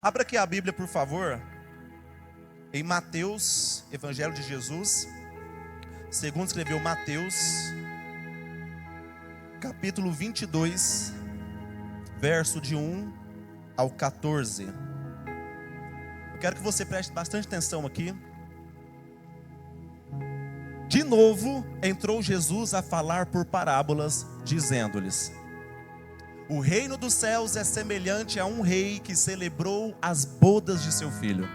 Abra aqui a Bíblia, por favor, em Mateus, Evangelho de Jesus, segundo escreveu Mateus, capítulo 22, verso de 1 ao 14. Eu quero que você preste bastante atenção aqui. De novo, entrou Jesus a falar por parábolas, dizendo-lhes: o reino dos céus é semelhante a um rei que celebrou as bodas de seu filho.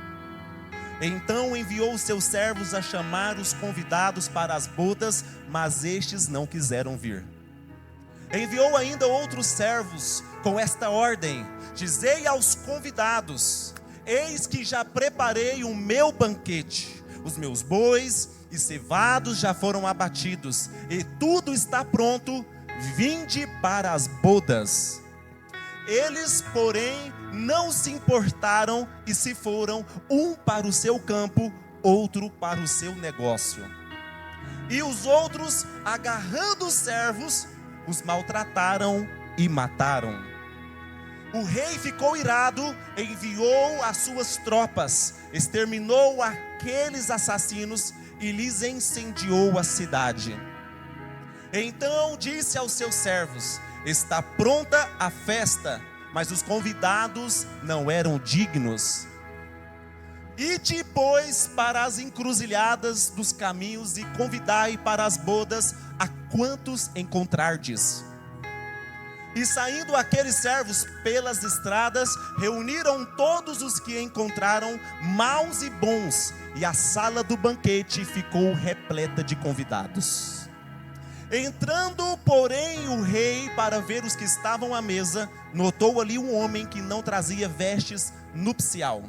Então enviou seus servos a chamar os convidados para as bodas, mas estes não quiseram vir. Enviou ainda outros servos com esta ordem: dizei aos convidados: eis que já preparei o meu banquete, os meus bois e cevados já foram abatidos, e tudo está pronto, vinde para as bodas. Eles, porém, não se importaram e se foram, um para o seu campo, outro para o seu negócio. E os outros, agarrando os servos, os maltrataram e mataram. O rei ficou irado, enviou as suas tropas, exterminou aqueles assassinos e lhes incendiou a cidade. Então disse aos seus servos: está pronta a festa, mas os convidados não eram dignos. Ide, pois, para as encruzilhadas dos caminhos e convidai para as bodas a quantos encontrardes. E saindo aqueles servos pelas estradas, reuniram todos os que encontraram, maus e bons, e a sala do banquete ficou repleta de convidados. Entrando, porém, o rei para ver os que estavam à mesa, notou ali um homem que não trazia vestes nupcial.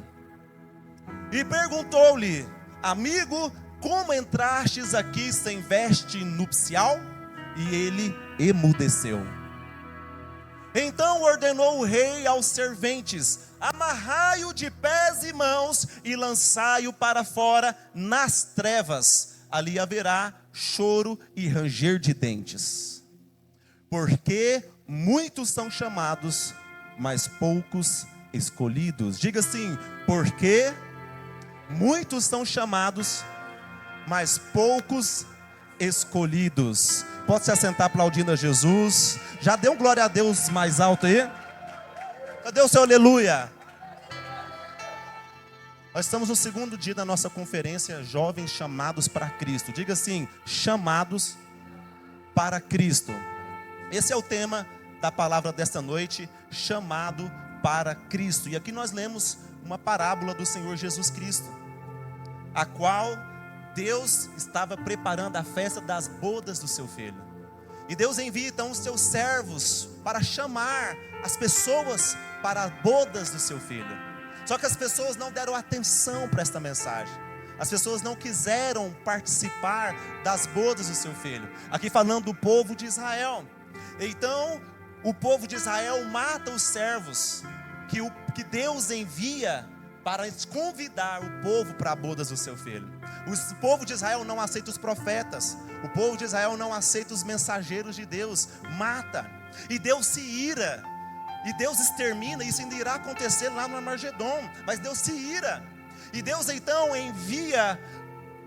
E perguntou-lhe: amigo, como entrastes aqui sem veste nupcial? E ele emudeceu. Então ordenou o rei aos serventes: amarrai-o de pés e mãos e lançai-o para fora nas trevas. Ali haverá choro e ranger de dentes. Porque muitos são chamados, mas poucos escolhidos. Diga assim: porque muitos são chamados, mas poucos escolhidos. Pode se assentar aplaudindo a Jesus. Já deu um glória a Deus mais alto aí? Cadê o seu aleluia? Nós estamos no segundo dia da nossa conferência Jovens Chamados para Cristo. Diga assim: chamados para Cristo. Esse é o tema da palavra desta noite, chamado para Cristo. E aqui nós lemos uma parábola do Senhor Jesus Cristo, a qual Deus estava preparando a festa das bodas do seu filho. E Deus envia então os seus servos para chamar as pessoas para as bodas do seu filho. Só que as pessoas não deram atenção para esta mensagem. As pessoas não quiseram participar das bodas do seu filho. Aqui falando do povo de Israel. Então, o povo de Israel mata os servos que Deus envia para convidar o povo para as bodas do seu filho. O povo de Israel não aceita os profetas. O povo de Israel não aceita os mensageiros de Deus. Mata. E Deus se ira. E Deus extermina. Isso ainda irá acontecer lá no Armagedon. Mas Deus se ira. E Deus então envia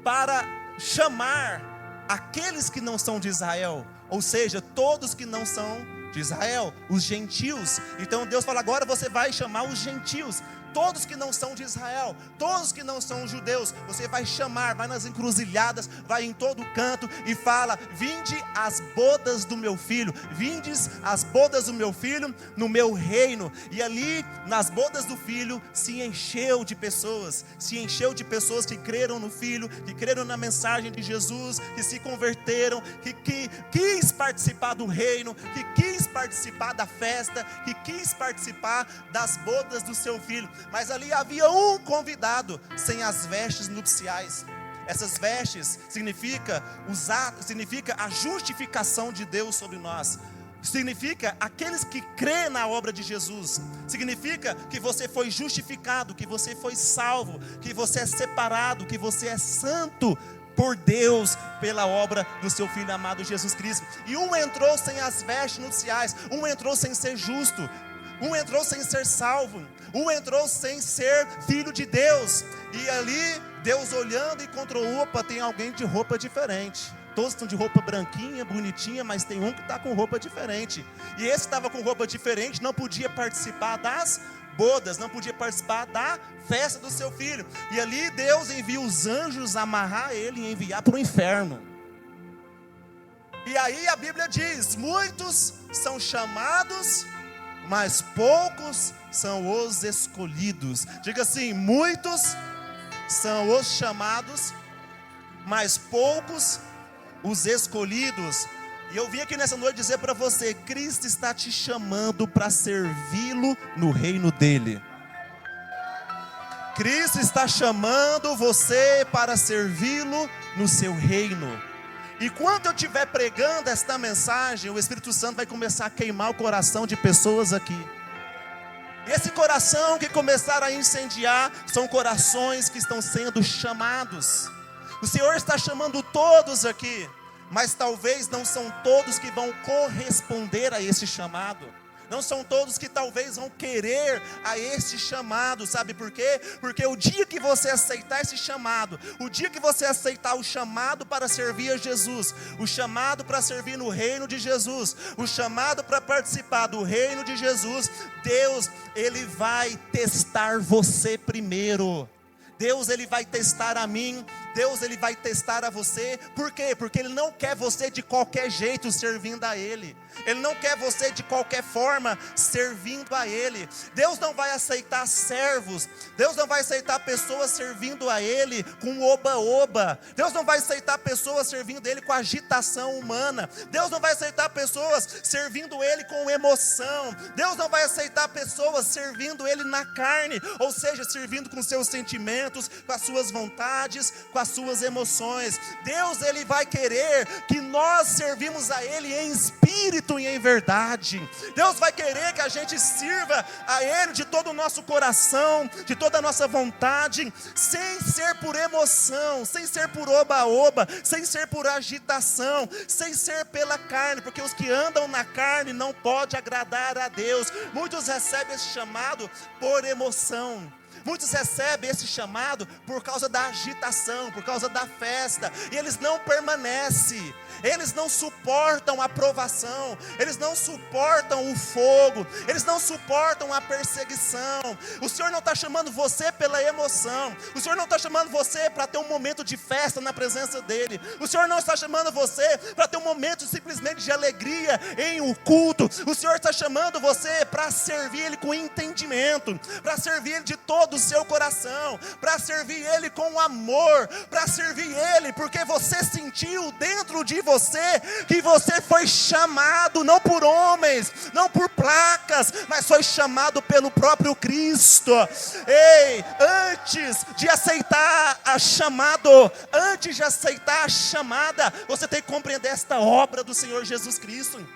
para chamar aqueles que não são de Israel. Ou seja, todos que não são de Israel, os gentios. Então Deus fala: agora você vai chamar os gentios, todos que não são de Israel, todos que não são judeus. Você vai chamar, vai nas encruzilhadas, vai em todo canto e fala: vinde às bodas do meu filho, vindes às bodas do meu filho no meu reino. E ali nas bodas do filho se encheu de pessoas, que creram no filho, que creram na mensagem de Jesus, que se converteram, que quis participar do reino, que quis participar da festa, que quis participar das bodas do seu filho. Mas ali havia um convidado sem as vestes nupciais. Essas vestes significa a justificação de Deus sobre nós. Significa aqueles que crêem na obra de Jesus. Significa que você foi justificado, que você foi salvo, que você é separado, que você é santo por Deus, pela obra do seu Filho amado Jesus Cristo. E um entrou sem as vestes nupciais, um entrou sem ser justo. um entrou sem ser salvo, um entrou sem ser filho de Deus. E ali, Deus olhando, encontrou, opa, tem alguém de roupa diferente. Todos estão de roupa branquinha, bonitinha, mas tem um que está com roupa diferente. E esse que estava com roupa diferente não podia participar das bodas, não podia participar da festa do seu filho. E ali Deus envia os anjos amarrar ele e enviar para o inferno. E aí a Bíblia diz, muitos são chamados, mas poucos são os escolhidos. Diga assim, muitos são os chamados, mas poucos os escolhidos. E eu vim aqui nessa noite dizer para você, Cristo está te chamando para servi-lo no reino dele. Cristo está chamando você para servi-lo no seu reino. E quando eu estiver pregando esta mensagem, o Espírito Santo vai começar a queimar o coração de pessoas aqui. Esse coração que começar a incendiar, são corações que estão sendo chamados. O Senhor está chamando todos aqui, mas talvez não são todos que vão corresponder a esse chamado. Não são todos que talvez vão querer a esse chamado, sabe por quê? Porque o dia que você aceitar esse chamado, o dia que você aceitar o chamado para servir a Jesus, o chamado para servir no reino de Jesus, o chamado para participar do reino de Jesus, Deus, Ele vai testar você primeiro. Deus, Ele vai testar a mim, Deus, Ele vai testar a você. Por quê? Porque Ele não quer você de qualquer jeito servindo a Ele. Ele não quer você de qualquer forma servindo a Ele. Deus não vai aceitar servos, Deus não vai aceitar pessoas servindo a Ele com oba-oba. Deus não vai aceitar pessoas servindo Ele com agitação humana. Deus não vai aceitar pessoas servindo Ele com emoção. Deus não vai aceitar pessoas servindo Ele na carne, ou seja, servindo com seus sentimentos, com as suas vontades, com as suas emoções. Deus, Ele vai querer que nós servimos a Ele em espírito e em verdade. Deus vai querer que a gente sirva a Ele de todo o nosso coração, de toda a nossa vontade, sem ser por emoção, sem ser por oba-oba, sem ser por agitação, sem ser pela carne, porque os que andam na carne não podem agradar a Deus. Muitos recebem esse chamado por emoção. Muitos recebem esse chamado por causa da agitação, por causa da festa, e eles não permanecem, eles não suportam a provação, eles não suportam o fogo, eles não suportam a perseguição. O Senhor não está chamando você pela emoção, o Senhor não está chamando você para ter um momento de festa na presença dEle, o Senhor não está chamando você para ter um momento simplesmente de alegria em um culto. O Senhor está chamando você para servir Ele com entendimento, para servir Ele de todo o seu coração, para servir Ele com amor, para servir Ele porque você sentiu dentro de você que você foi chamado não por homens, não por placas, mas foi chamado pelo próprio Cristo. Ei, antes de aceitar a chamada, você tem que compreender esta obra do Senhor Jesus Cristo,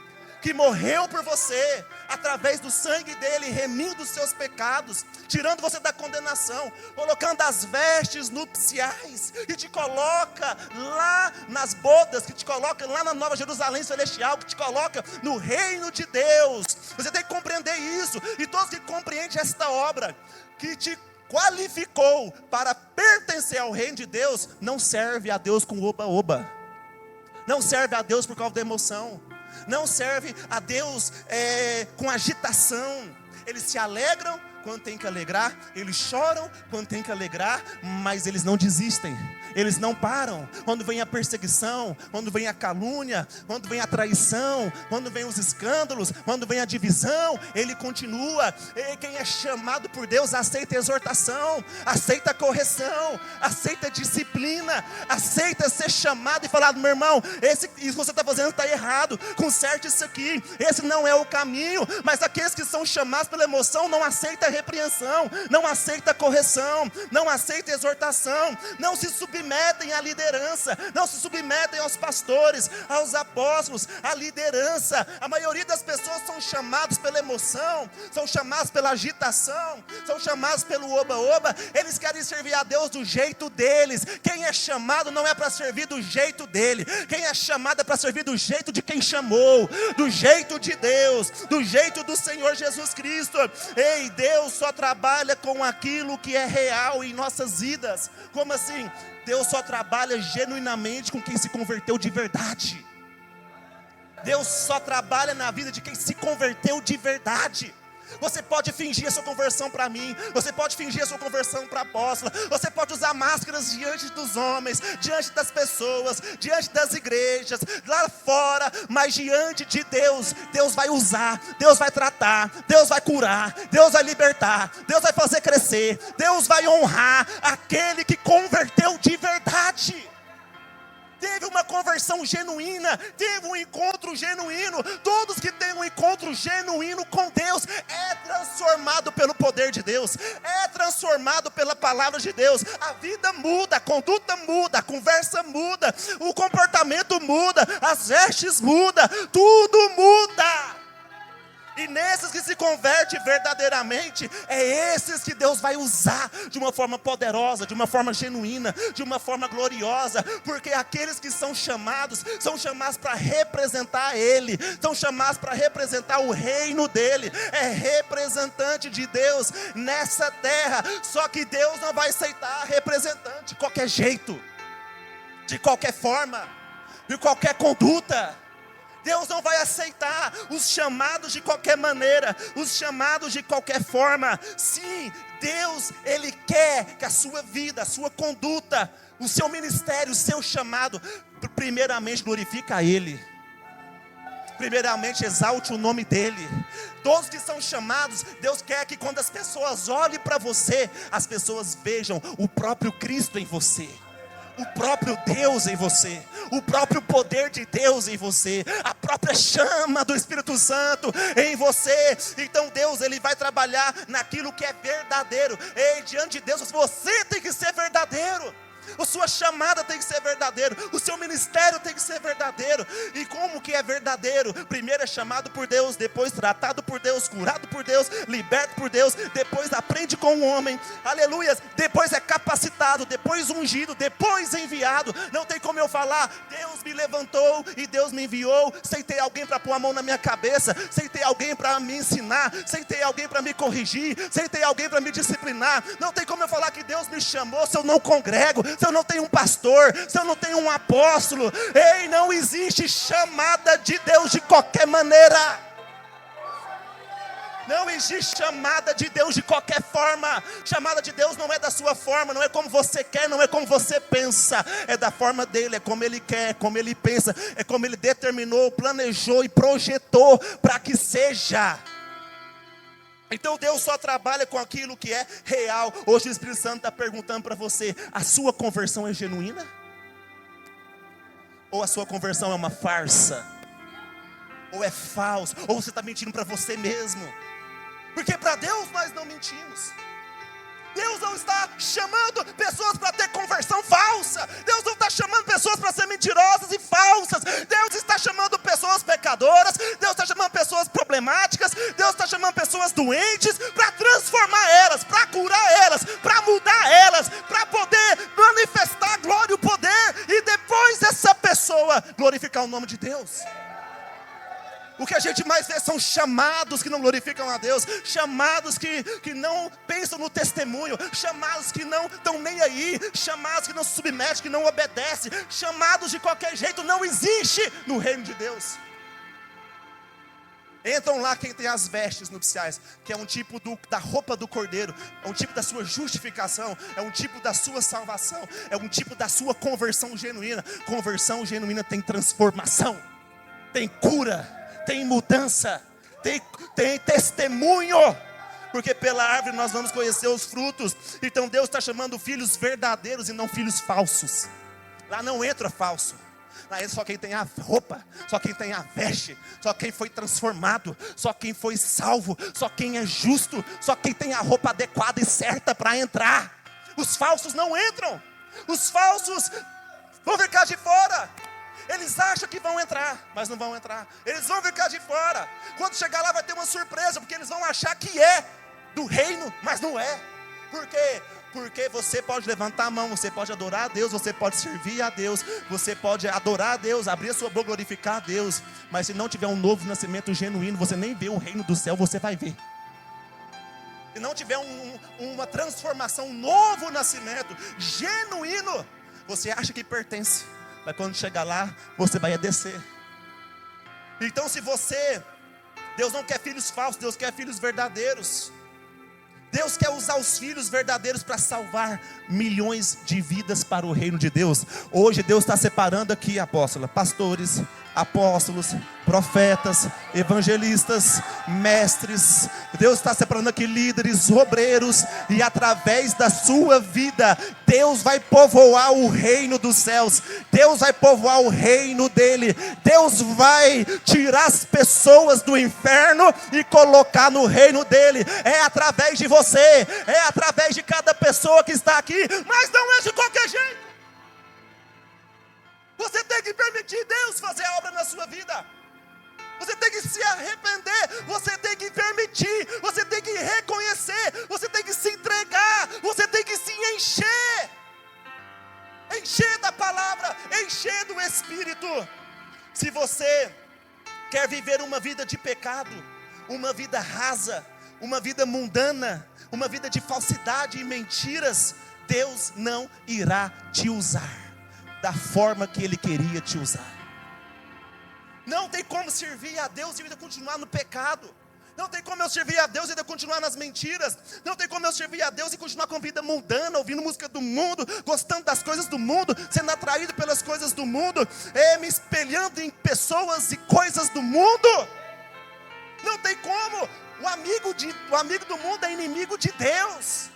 que morreu por você, através do sangue dele, remindo os seus pecados, tirando você da condenação, colocando as vestes nupciais, que te coloca lá nas bodas, que te coloca lá na Nova Jerusalém Celestial, que te coloca no reino de Deus. Você tem que compreender isso, e todos que compreendem esta obra, que te qualificou para pertencer ao reino de Deus, não serve a Deus com oba-oba, não serve a Deus por causa da emoção, não serve a Deus com agitação. Eles se alegram quando tem que alegrar, eles choram quando tem que alegrar, mas eles não desistem, eles não param. Quando vem a perseguição, quando vem a calúnia, quando vem a traição, quando vem os escândalos, quando vem a divisão, ele continua. E quem é chamado por Deus aceita a exortação, aceita a correção, aceita a disciplina, aceita ser chamado e falar: meu irmão, isso que você está fazendo está errado, conserte isso aqui, esse não é o caminho. Mas aqueles que são chamados pela emoção não aceitam repreensão, não aceita correção, não aceita exortação, não se submetem à liderança, não se submetem aos pastores, aos apóstolos, à liderança. A maioria das pessoas são chamados pela emoção, são chamados pela agitação, são chamados pelo oba-oba. Eles querem servir a Deus do jeito deles. Quem é chamado não é para servir do jeito dele. Quem é chamado é para servir do jeito de quem chamou, do jeito de Deus, do jeito do Senhor Jesus Cristo. Ei, Deus só trabalha com aquilo que é real em nossas vidas. Como assim? Deus só trabalha genuinamente com quem se converteu de verdade. Deus só trabalha na vida de quem se converteu de verdade. Você pode fingir a sua conversão para mim, você pode fingir a sua conversão para a apóstola, você pode usar máscaras diante dos homens, diante das pessoas, diante das igrejas, lá fora, mas diante de Deus, Deus vai usar, Deus vai tratar, Deus vai curar, Deus vai libertar, Deus vai fazer crescer, Deus vai honrar aquele que converteu de verdade. Teve uma conversão genuína, teve um encontro genuíno. Todos que têm um encontro genuíno com Deus é transformado pelo poder de Deus, é transformado pela palavra de Deus. A vida muda, a conduta muda, a conversa muda, o comportamento muda, as vestes mudam, tudo muda. E nesses que se converte verdadeiramente, é esses que Deus vai usar de uma forma poderosa, de uma forma genuína, de uma forma gloriosa. Porque aqueles que são chamados para representar Ele, são chamados para representar o reino dEle. É representante de Deus nessa terra. Só que Deus não vai aceitar representante de qualquer jeito, de qualquer forma, de qualquer conduta. Deus não vai aceitar os chamados de qualquer maneira, os chamados de qualquer forma. Sim, Deus, Ele quer que a sua vida, a sua conduta, o seu ministério, o seu chamado, primeiramente glorifique a Ele. Primeiramente exalte o nome dEle. Todos que são chamados, Deus quer que quando as pessoas olhem para você, as pessoas vejam o próprio Cristo em você, o próprio Deus em você, o próprio poder de Deus em você, a própria chama do Espírito Santo em você. Então Deus, Ele vai trabalhar naquilo que é verdadeiro. Ei, diante de Deus, você tem que ser verdadeiro. A sua chamada tem que ser verdadeiro, o seu ministério tem que ser verdadeiro. E como que é verdadeiro? Primeiro é chamado por Deus, depois tratado por Deus, curado por Deus, liberto por Deus, depois aprende com o homem, aleluia, depois é capacitado, depois ungido, depois enviado. Não tem como eu falar, Deus me levantou e Deus me enviou sem ter alguém para pôr a mão na minha cabeça, sem ter alguém para me ensinar, sem ter alguém para me corrigir, sem ter alguém para me disciplinar. Não tem como eu falar que Deus me chamou se eu não congrego, se eu não tenho um pastor, se eu não tenho um apóstolo. Ei, não existe chamada de Deus de qualquer maneira. Não existe chamada de Deus de qualquer forma. Chamada de Deus não é da sua forma, não é como você quer, não é como você pensa. É da forma dele, é como ele quer, é como ele pensa, é como ele determinou, planejou e projetou para que seja. Então Deus só trabalha com aquilo que é real. Hoje o Espírito Santo está perguntando para você: a sua conversão é genuína? Ou a sua conversão é uma farsa? Ou é falso? Ou você está mentindo para você mesmo? Porque para Deus nós não mentimos. Deus não está chamando pessoas para ter conversão falsa. Deus não está chamando pessoas para ser mentirosas e falsas. Deus está chamando pessoas pecadoras. Deus está chamando pessoas problemáticas. Deus está chamando pessoas doentes para transformar elas, para curar elas, para mudar elas, para poder manifestar a glória e o poder. E depois essa pessoa glorificar o nome de Deus. O que a gente mais vê são chamados que não glorificam a Deus, chamados que não pensam no testemunho, chamados que não estão nem aí, chamados que não se submetem, que não obedecem, chamados de qualquer jeito. Não existe no reino de Deus. Entram lá quem tem as vestes nupciais, que é um tipo da roupa do cordeiro, é um tipo da sua justificação, é um tipo da sua salvação, é um tipo da sua conversão genuína. Conversão genuína tem transformação, tem cura, tem mudança, tem testemunho, porque pela árvore nós vamos conhecer os frutos. Então Deus está chamando filhos verdadeiros e não filhos falsos. Lá não entra falso, Lá entra só quem tem a roupa, só quem tem a veste, só quem foi transformado, só quem foi salvo, só quem é justo, só quem tem a roupa adequada e certa para entrar. Os falsos não entram. Os falsos vão ficar de fora. Eles acham que vão entrar, mas não vão entrar. Eles vão ficar de fora. Quando chegar lá vai ter uma surpresa, porque eles vão achar que é do reino, mas não é. Por quê? Porque você pode levantar a mão, você pode adorar a Deus, você pode servir a Deus, você pode adorar a Deus, abrir a sua boca, glorificar a Deus. Mas se não tiver um novo nascimento genuíno, você nem vê o reino do céu, você vai ver. Se não tiver uma transformação, um novo nascimento genuíno, você acha que pertence, mas quando chegar lá, você vai descer. Então Deus não quer filhos falsos, Deus quer filhos verdadeiros. Deus quer usar os filhos verdadeiros para salvar milhões de vidas para o reino de Deus. Hoje Deus está separando aqui, apóstola, pastores, apóstolos, profetas, evangelistas, mestres. Deus está separando aqui líderes, obreiros, e através da sua vida, Deus vai povoar o reino dos céus. Deus vai povoar o reino dele. Deus vai tirar as pessoas do inferno e colocar no reino dele. É através de você, é através de cada pessoa que está aqui, mas não é de qualquer jeito. Você tem que permitir Deus fazer a obra na sua vida. Você tem que se arrepender, você tem que permitir, você tem que reconhecer, você tem que se entregar, você tem que se encher. Encher da palavra, encher do Espírito. Se você quer viver uma vida de pecado, uma vida rasa, uma vida mundana, uma vida de falsidade e mentiras, Deus não irá te usar da forma que Ele queria te usar. Não tem como servir a Deus e ainda continuar no pecado. Não tem como eu servir a Deus e ainda continuar nas mentiras. Não tem como eu servir a Deus e continuar com vida mundana, ouvindo música do mundo, gostando das coisas do mundo, sendo atraído pelas coisas do mundo, me espelhando em pessoas e coisas do mundo. Não tem como. O amigo do mundo é inimigo de Deus.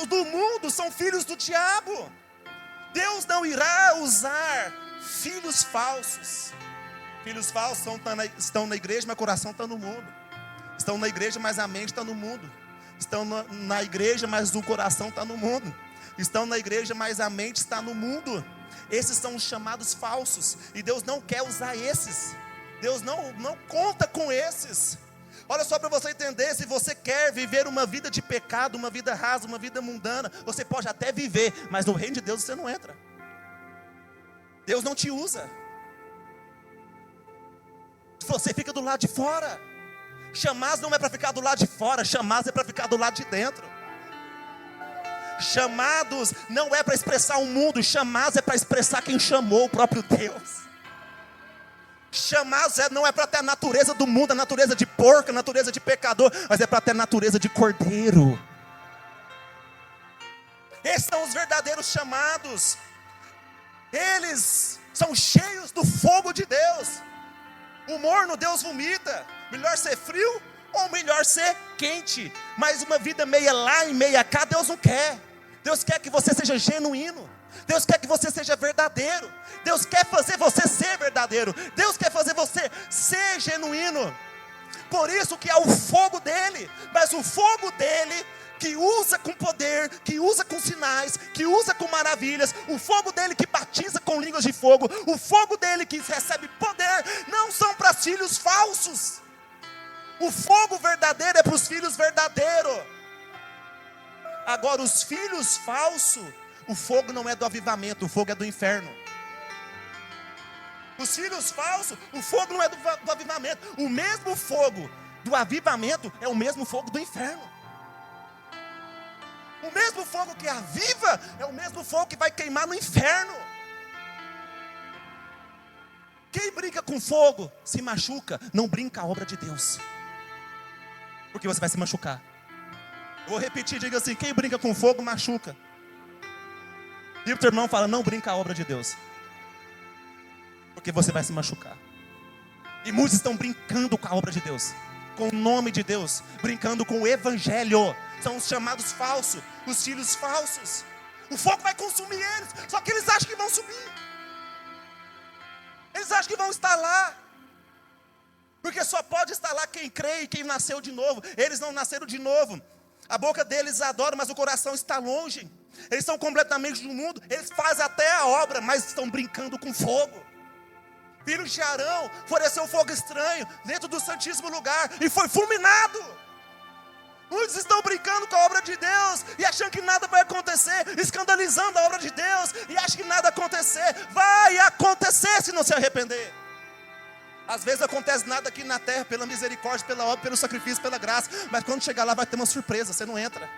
O do mundo são filhos do diabo. Deus não irá usar filhos falsos. Filhos falsos estão na igreja, mas o coração está no mundo. Estão na igreja, mas a mente está no mundo. Estão na igreja, mas o coração está no mundo. Estão na igreja, mas a mente está no mundo. Esses são os chamados falsos. E Deus não quer usar esses. Deus não conta com esses. Olha só para você entender, se você quer viver uma vida de pecado, uma vida rasa, uma vida mundana, você pode até viver, mas no reino de Deus você não entra. Deus não te usa. Você fica do lado de fora. Chamados não é para ficar do lado de fora, chamados é para ficar do lado de dentro. Chamados não é para expressar o mundo, chamados é para expressar quem chamou, o próprio Deus. Chamados não é para ter a natureza do mundo, a natureza de porco, a natureza de pecador, mas é para ter a natureza de cordeiro. Esses são os verdadeiros chamados. Eles são cheios do fogo de Deus. O morno Deus vomita. Melhor ser frio ou melhor ser quente. Mas uma vida meia lá e meia cá Deus não quer. Deus quer que você seja genuíno. Deus quer que você seja verdadeiro. Deus quer fazer você ser verdadeiro. Deus quer fazer você ser genuíno. Por isso que é o fogo dele. Mas o fogo dele que usa com poder, que usa com sinais, que usa com maravilhas. O fogo dele que batiza com línguas de fogo. O fogo dele que recebe poder. Não são para filhos falsos. O fogo verdadeiro é para os filhos verdadeiros. Agora os filhos falsos, o fogo não é do avivamento, o fogo é do inferno. Os filhos falsos, o fogo não é do avivamento. O mesmo fogo do avivamento é o mesmo fogo do inferno. O mesmo fogo que aviva é o mesmo fogo que vai queimar no inferno. Quem brinca com fogo se machuca, não brinca a obra de Deus. Porque você vai se machucar. Vou repetir, diga assim: quem brinca com fogo machuca. E o teu irmão fala: não brinca a obra de Deus, porque você vai se machucar. E muitos estão brincando com a obra de Deus, com o nome de Deus, brincando com o evangelho. São os chamados falsos, os filhos falsos. O fogo vai consumir eles, só que eles acham que vão subir. eles acham que vão estar lá? Porque só pode estar lá quem crê e quem nasceu de novo. Eles não nasceram de novo. A boca deles adora, mas o coração está longe. Eles estão completamente do mundo. Eles fazem até a obra, mas estão brincando com fogo. Filhos de Arão floresceu fogo estranho dentro do santíssimo lugar e foi fulminado. Muitos estão brincando com a obra de Deus e achando que nada vai acontecer, escandalizando a obra de Deus e acham que nada vai acontecer. Vai acontecer se não se arrepender. Às vezes não acontece nada aqui na terra pela misericórdia, pela obra, pelo sacrifício, pela graça, mas quando chegar lá vai ter uma surpresa, você não entra.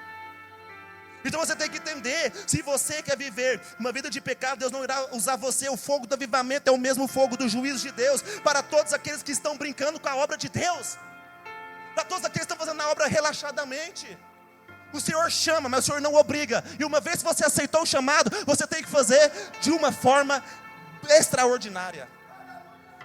Então você tem que entender, se você quer viver uma vida de pecado, Deus não irá usar você. O fogo do avivamento é o mesmo fogo do juízo de Deus para todos aqueles que estão brincando com a obra de Deus, para todos aqueles que estão fazendo a obra relaxadamente. O Senhor chama, mas o Senhor não obriga. E uma vez que você aceitou o chamado, você tem que fazer de uma forma extraordinária.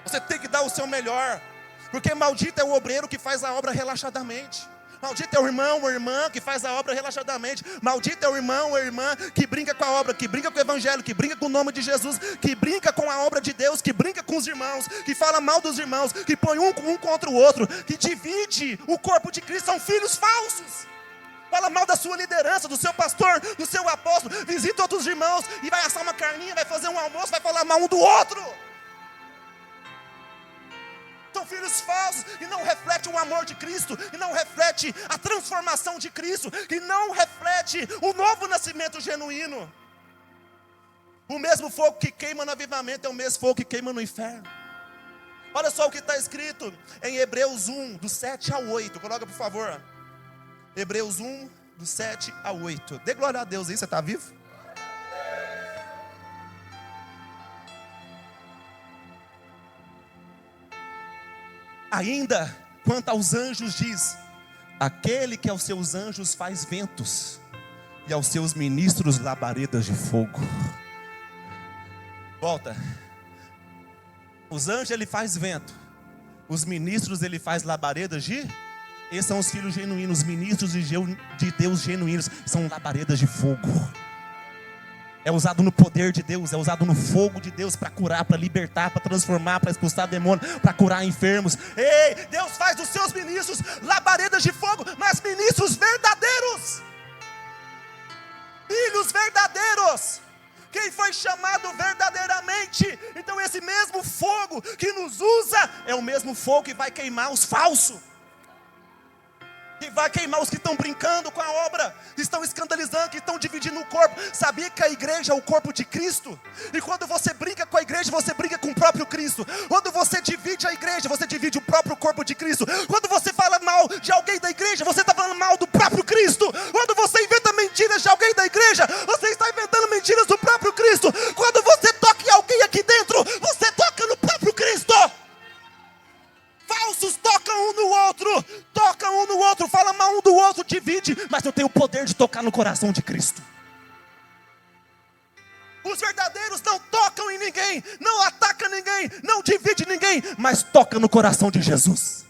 Você tem que dar o seu melhor, porque maldito é o obreiro que faz a obra relaxadamente. Maldito é o irmão ou a irmã que faz a obra relaxadamente. Maldito é o irmão ou a irmã que brinca com a obra, que brinca com o evangelho, que brinca com o nome de Jesus, que brinca com a obra de Deus, que brinca com os irmãos, que fala mal dos irmãos, que põe um contra o outro, que divide o corpo de Cristo. São filhos falsos. Fala mal da sua liderança, do seu pastor, do seu apóstolo. Visita outros irmãos e vai assar uma carninha, vai fazer um almoço, vai falar mal um do outro. São filhos falsos e não refletem o amor de Cristo, e não reflete a transformação de Cristo, e não reflete o novo nascimento genuíno. O mesmo fogo que queima no avivamento é o mesmo fogo que queima no inferno. Olha só o que está escrito em Hebreus 1, do 7 ao 8. Coloca por favor. Hebreus 1, do 7 ao 8. Dê glória a Deus aí, você está vivo? Ainda quanto aos anjos diz: aquele que aos seus anjos faz ventos, e aos seus ministros labaredas de fogo. Volta. Os anjos ele faz vento, os ministros ele faz labaredas de... Esses são os filhos genuínos, os ministros de Deus genuínos, são labaredas de fogo. É usado no poder de Deus, é usado no fogo de Deus para curar, para libertar, para transformar, para expulsar demônios, para curar enfermos. Ei, Deus faz dos seus ministros labaredas de fogo, mas ministros verdadeiros, filhos verdadeiros, quem foi chamado verdadeiramente. Então esse mesmo fogo que nos usa é o mesmo fogo que vai queimar os falsos, que vai queimar os que estão brincando com a obra, que estão escandalizando, que estão dividindo o corpo. Sabia que a igreja é o corpo de Cristo? E quando você brinca com a igreja, você brinca com o próprio Cristo. Quando você divide a igreja, você divide o próprio corpo de Cristo. Quando você fala mal de alguém da igreja, você está falando mal do próprio Cristo. Quando você inventa mentiras de alguém da igreja, você está inventando mentiras do próprio Cristo. Quando você toca em alguém aqui dentro, você toca no próprio Cristo. Falsos tocam um no outro, fala mal um do outro, divide, mas eu tenho o poder de tocar no coração de Cristo. Os verdadeiros não tocam em ninguém, não atacam ninguém, não divide ninguém, mas toca no coração de Jesus.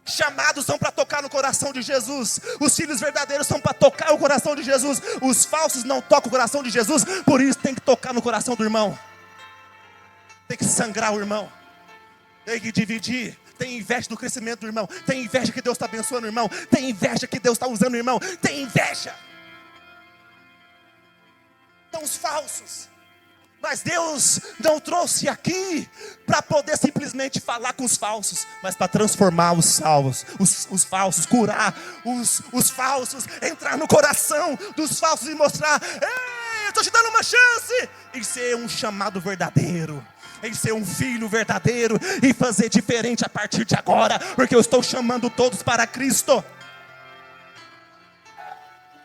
Chamados são para tocar no coração de Jesus. Os filhos verdadeiros são para tocar o coração de Jesus. Os falsos não tocam o coração de Jesus, por isso tem que tocar no coração do irmão. Tem que sangrar o irmão, tem que dividir. Tem inveja do crescimento do irmão, tem inveja que Deus está abençoando o irmão, tem inveja que Deus está usando o irmão, tem inveja. São os falsos. Mas Deus não trouxe aqui para poder simplesmente falar com os falsos, mas para transformar os salvos, os falsos, curar os falsos, entrar no coração dos falsos e mostrar: ei, eu estou te dando uma chance, e ser um chamado verdadeiro, em ser um filho verdadeiro e fazer diferente a partir de agora, porque eu estou chamando todos para Cristo.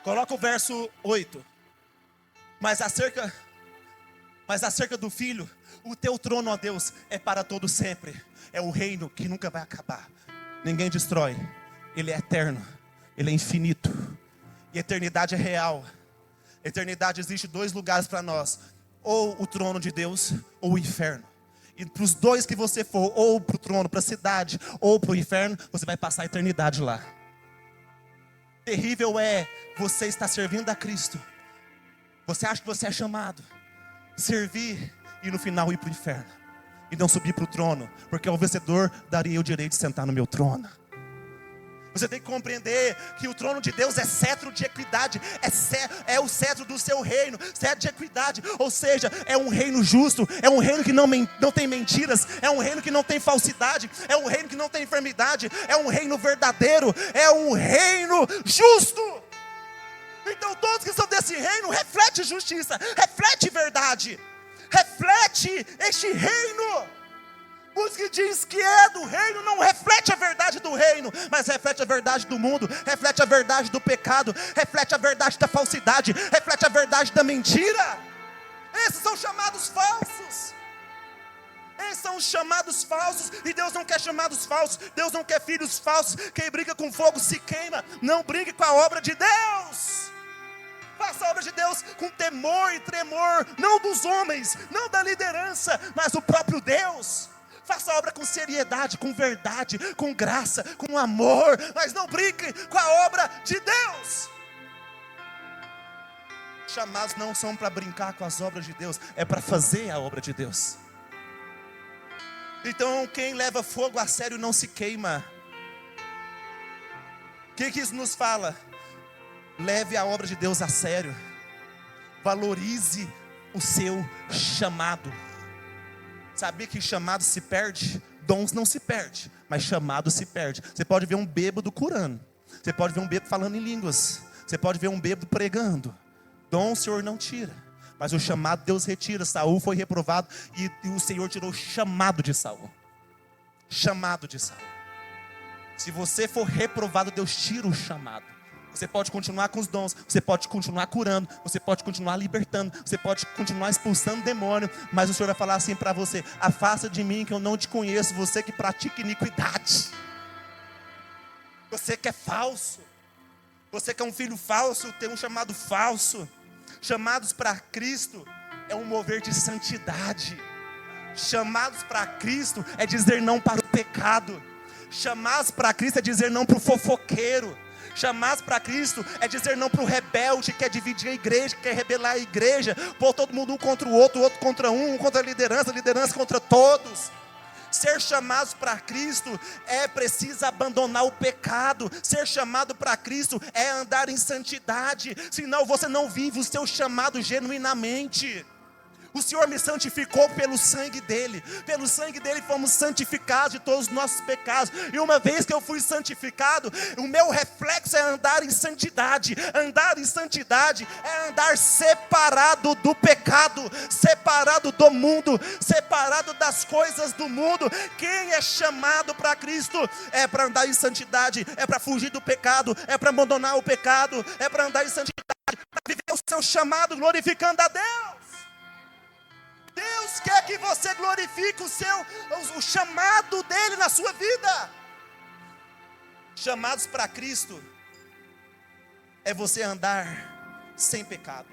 Coloca o verso 8. Mas acerca do filho, o teu trono, ó Deus, é para todo sempre. É o reino que nunca vai acabar. Ninguém destrói. Ele é eterno, ele é infinito, e a eternidade é real. A eternidade existe dois lugares para nós: ou o trono de Deus, ou o inferno. E para os dois que você for, ou para o trono, para a cidade, ou para o inferno, você vai passar a eternidade lá. Terrível é você estar servindo a Cristo. Você acha que você é chamado, servir, e no final ir para o inferno. e não subir para o trono, porque ao vencedor daria o direito de sentar no meu trono. Você tem que compreender que o trono de Deus é cetro de equidade, é o cetro do seu reino, cetro de equidade, ou seja, é um reino justo, é um reino que não tem mentiras, é um reino que não tem falsidade, é um reino que não tem enfermidade, é um reino verdadeiro, é um reino justo. Então todos que são desse reino, reflete justiça, reflete verdade, reflete este reino. Os que diz que é do reino não reflete a verdade do reino, mas reflete a verdade do mundo, reflete a verdade do pecado, reflete a verdade da falsidade, reflete a verdade da mentira. Esses são chamados falsos. Esses são os chamados falsos, e Deus não quer chamados falsos, Deus não quer filhos falsos. Quem briga com fogo se queima, não brigue com a obra de Deus. Faça a obra de Deus com temor e tremor, não dos homens, não da liderança, mas do próprio Deus. Faça a obra com seriedade, com verdade, com graça, com amor, mas não brinque com a obra de Deus. Chamados não são para brincar com as obras de Deus, é para fazer a obra de Deus. Então quem leva fogo a sério não se queima. O que isso nos fala? Leve a obra de Deus a sério. Valorize o seu chamado. Sabia que chamado se perde? Dons não se perde, mas chamado se perde. Você pode ver um bêbado curando, você pode ver um bêbado falando em línguas, você pode ver um bêbado pregando. Dom o Senhor não tira, mas o chamado Deus retira. Saul foi reprovado e o Senhor tirou o chamado de Saul. Chamado de Saul. Se você for reprovado, Deus tira o chamado. Você pode continuar com os dons, você pode continuar curando, você pode continuar libertando, você pode continuar expulsando demônio, mas o Senhor vai falar assim para você: afasta de mim que eu não te conheço, você que pratica iniquidade, você que é falso, você que é um filho falso, tem um chamado falso. Chamados para Cristo é um mover de santidade. Chamados para Cristo é dizer não para o pecado. Chamados para Cristo é dizer não para o fofoqueiro. Chamados para Cristo é dizer não para o rebelde, que quer dividir a igreja, que quer rebelar a igreja, pôr todo mundo um contra o outro contra um contra a liderança contra todos. Ser chamados para Cristo é preciso abandonar o pecado. Ser chamado para Cristo é andar em santidade, senão você não vive o seu chamado genuinamente. O Senhor me santificou pelo sangue dEle. Pelo sangue dEle fomos santificados de todos os nossos pecados. E uma vez que eu fui santificado, o meu reflexo é andar em santidade. Andar em santidade é andar separado do pecado, separado do mundo, separado das coisas do mundo. Quem é chamado para Cristo é para andar em santidade, é para fugir do pecado, é para abandonar o pecado, é para andar em santidade, para viver o seu chamado glorificando a Deus. Deus quer que você glorifique o chamado dEle na sua vida. Chamados para Cristo é você andar sem pecado,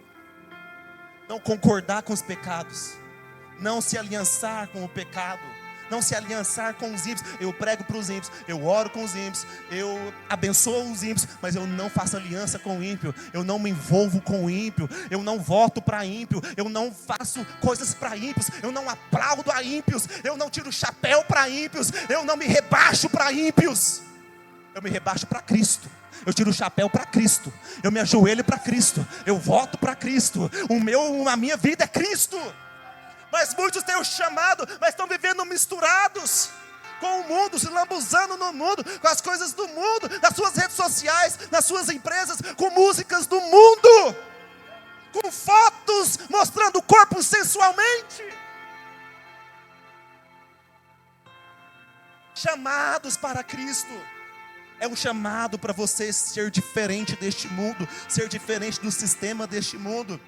não concordar com os pecados, não se aliançar com o pecado, não se aliançar com os ímpios. Eu prego para os ímpios, eu oro com os ímpios, eu abençoo os ímpios, mas eu não faço aliança com o ímpio, eu não me envolvo com o ímpio, eu não voto para ímpio, eu não faço coisas para ímpios, eu não aplaudo a ímpios, eu não tiro o chapéu para ímpios, eu não me rebaixo para ímpios, eu me rebaixo para Cristo. Eu tiro o chapéu para Cristo, eu me ajoelho para Cristo, eu voto para Cristo, a minha vida é Cristo. Mas muitos têm o chamado, mas estão vivendo misturados com o mundo, se lambuzando no mundo, com as coisas do mundo, nas suas redes sociais, nas suas empresas, com músicas do mundo, com fotos mostrando o corpo sensualmente. Chamados para Cristo é um chamado para você ser diferente deste mundo, ser diferente do sistema deste mundo.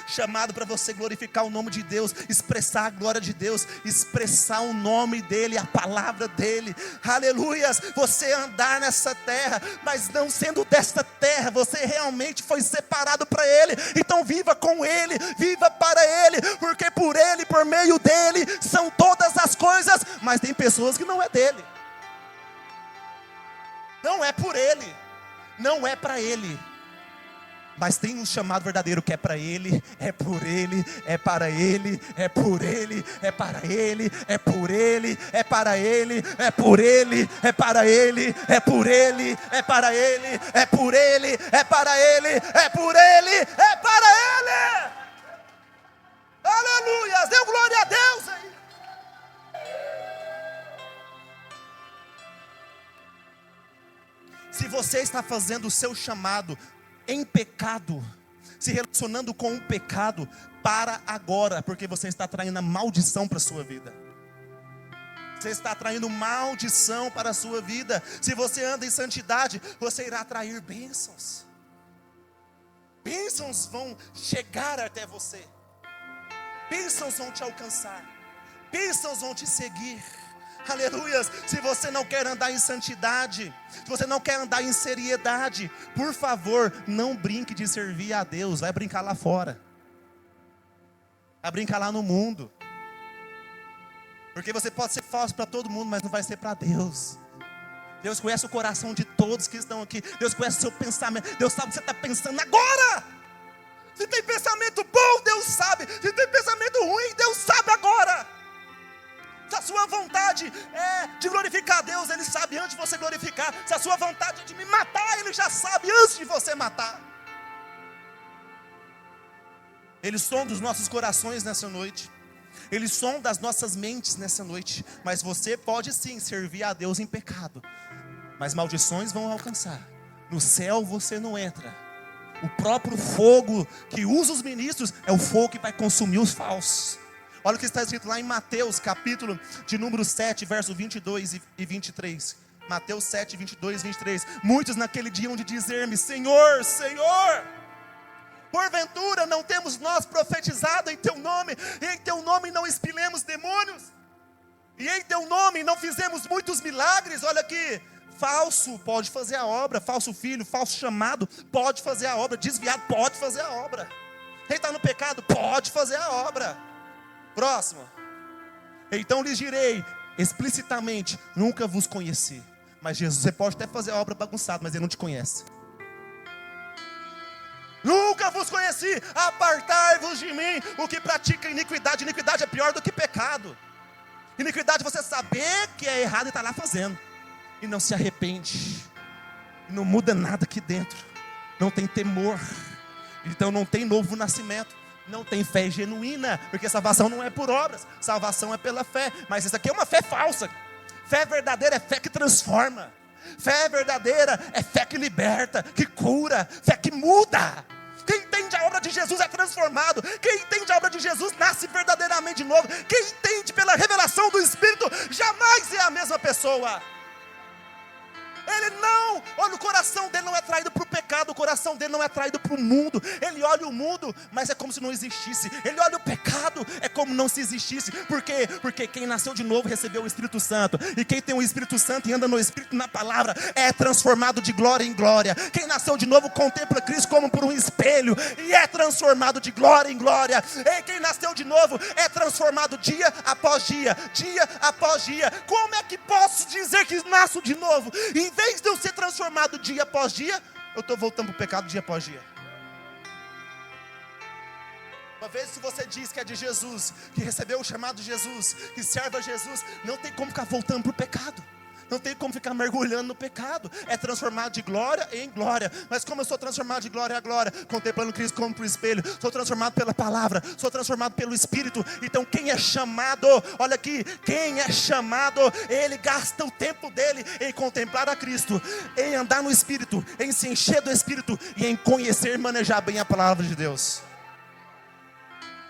Chamado para você glorificar o nome de Deus, expressar a glória de Deus, expressar o nome dEle, a palavra dEle, aleluias. Você andar nessa terra, mas não sendo desta terra, você realmente foi separado para Ele. Então viva com Ele, viva para Ele, porque por Ele, por meio dEle, são todas as coisas. Mas tem pessoas que não é dEle, não é por Ele, não é para Ele. Mas tem um chamado verdadeiro que é para Ele, é por Ele, é para Ele, é por Ele, é para Ele, é por Ele, é para Ele, é por Ele, é para Ele, é por Ele, é para Ele, é por Ele, é para Ele, é por Ele, é para Ele. Aleluia! Deu glória a Deus aí. Se você está fazendo o seu chamado em pecado, se relacionando com o pecado, para agora, porque você está traindo a maldição para a sua vida. Você está traindo maldição para a sua vida. Se você anda em santidade, você irá atrair bênçãos. Bênçãos vão chegar até você. Bênçãos vão te alcançar. Bênçãos vão te seguir. Aleluias. Se você não quer andar em santidade, se você não quer andar em seriedade, por favor, não brinque de servir a Deus. Vai brincar lá fora. Vai brincar lá no mundo. Porque você pode ser falso para todo mundo, mas não vai ser para Deus. Deus conhece o coração de todos que estão aqui. Deus conhece o seu pensamento. Deus sabe o que você está pensando agora. Se tem pensamento bom, Deus sabe. Se tem pensamento ruim, Deus sabe agora. Se a sua vontade é de glorificar a Deus, Ele sabe antes de você glorificar. Se a sua vontade é de me matar, Ele já sabe antes de você matar. Ele sonda os nossos corações nessa noite. Ele sonda as nossas mentes nessa noite. Mas você pode sim servir a Deus em pecado. Mas maldições vão alcançar. No céu você não entra. O próprio fogo que usa os ministros é o fogo que vai consumir os falsos. Olha o que está escrito lá em Mateus, capítulo de número 7, verso 22 e 23. Mateus 7, 22 e 23. Muitos naquele dia hão de dizer-me: Senhor, Senhor, porventura não temos nós profetizado em Teu nome, e em Teu nome não expelemos demônios, e em Teu nome não fizemos muitos milagres? Olha aqui, falso pode fazer a obra, falso filho, falso chamado pode fazer a obra, desviado pode fazer a obra, quem está no pecado pode fazer a obra. Próximo. Então lhes direi explicitamente: nunca vos conheci. Mas Jesus, você pode até fazer a obra bagunçada, mas Ele não te conhece. Nunca vos conheci, apartai-vos de mim, o que pratica iniquidade. Iniquidade é pior do que pecado. Iniquidade é você saber que é errado e está lá fazendo, e não se arrepende, e não muda nada aqui dentro, não tem temor, então não tem novo nascimento. Não tem fé genuína, porque salvação não é por obras, salvação é pela fé. Mas isso aqui é uma fé falsa. Fé verdadeira é fé que transforma. Fé verdadeira é fé que liberta, que cura, fé que muda. Quem entende a obra de Jesus é transformado. Quem entende a obra de Jesus nasce verdadeiramente de novo. Quem entende pela revelação do Espírito jamais é a mesma pessoa. Ele não, olha, o coração dele não é atraído para o pecado, o coração dele não é atraído para o mundo. Ele olha o mundo, mas é como se não existisse. Ele olha o pecado, é como não se existisse. Por quê? Porque quem nasceu de novo recebeu o Espírito Santo. E quem tem o Espírito Santo e anda no Espírito, na palavra, é transformado de glória em glória. Quem nasceu de novo contempla Cristo como por um espelho e é transformado de glória em glória. E quem nasceu de novo é transformado dia após dia, dia após dia. Como é que posso dizer que nasço de novo? Em vez de eu ser transformado dia após dia, eu estou voltando para o pecado dia após dia. Uma vez se você diz que é de Jesus, que recebeu o chamado de Jesus, que serve a Jesus, não tem como ficar voltando para o pecado. Não tem como ficar mergulhando no pecado. É transformado de glória em glória. Mas como eu sou transformado de glória a glória, contemplando Cristo como por espelho, sou transformado pela palavra, sou transformado pelo Espírito. Então quem é chamado, olha aqui, quem é chamado, ele gasta o tempo dele em contemplar a Cristo, em andar no Espírito, em se encher do Espírito e em conhecer e manejar bem a palavra de Deus.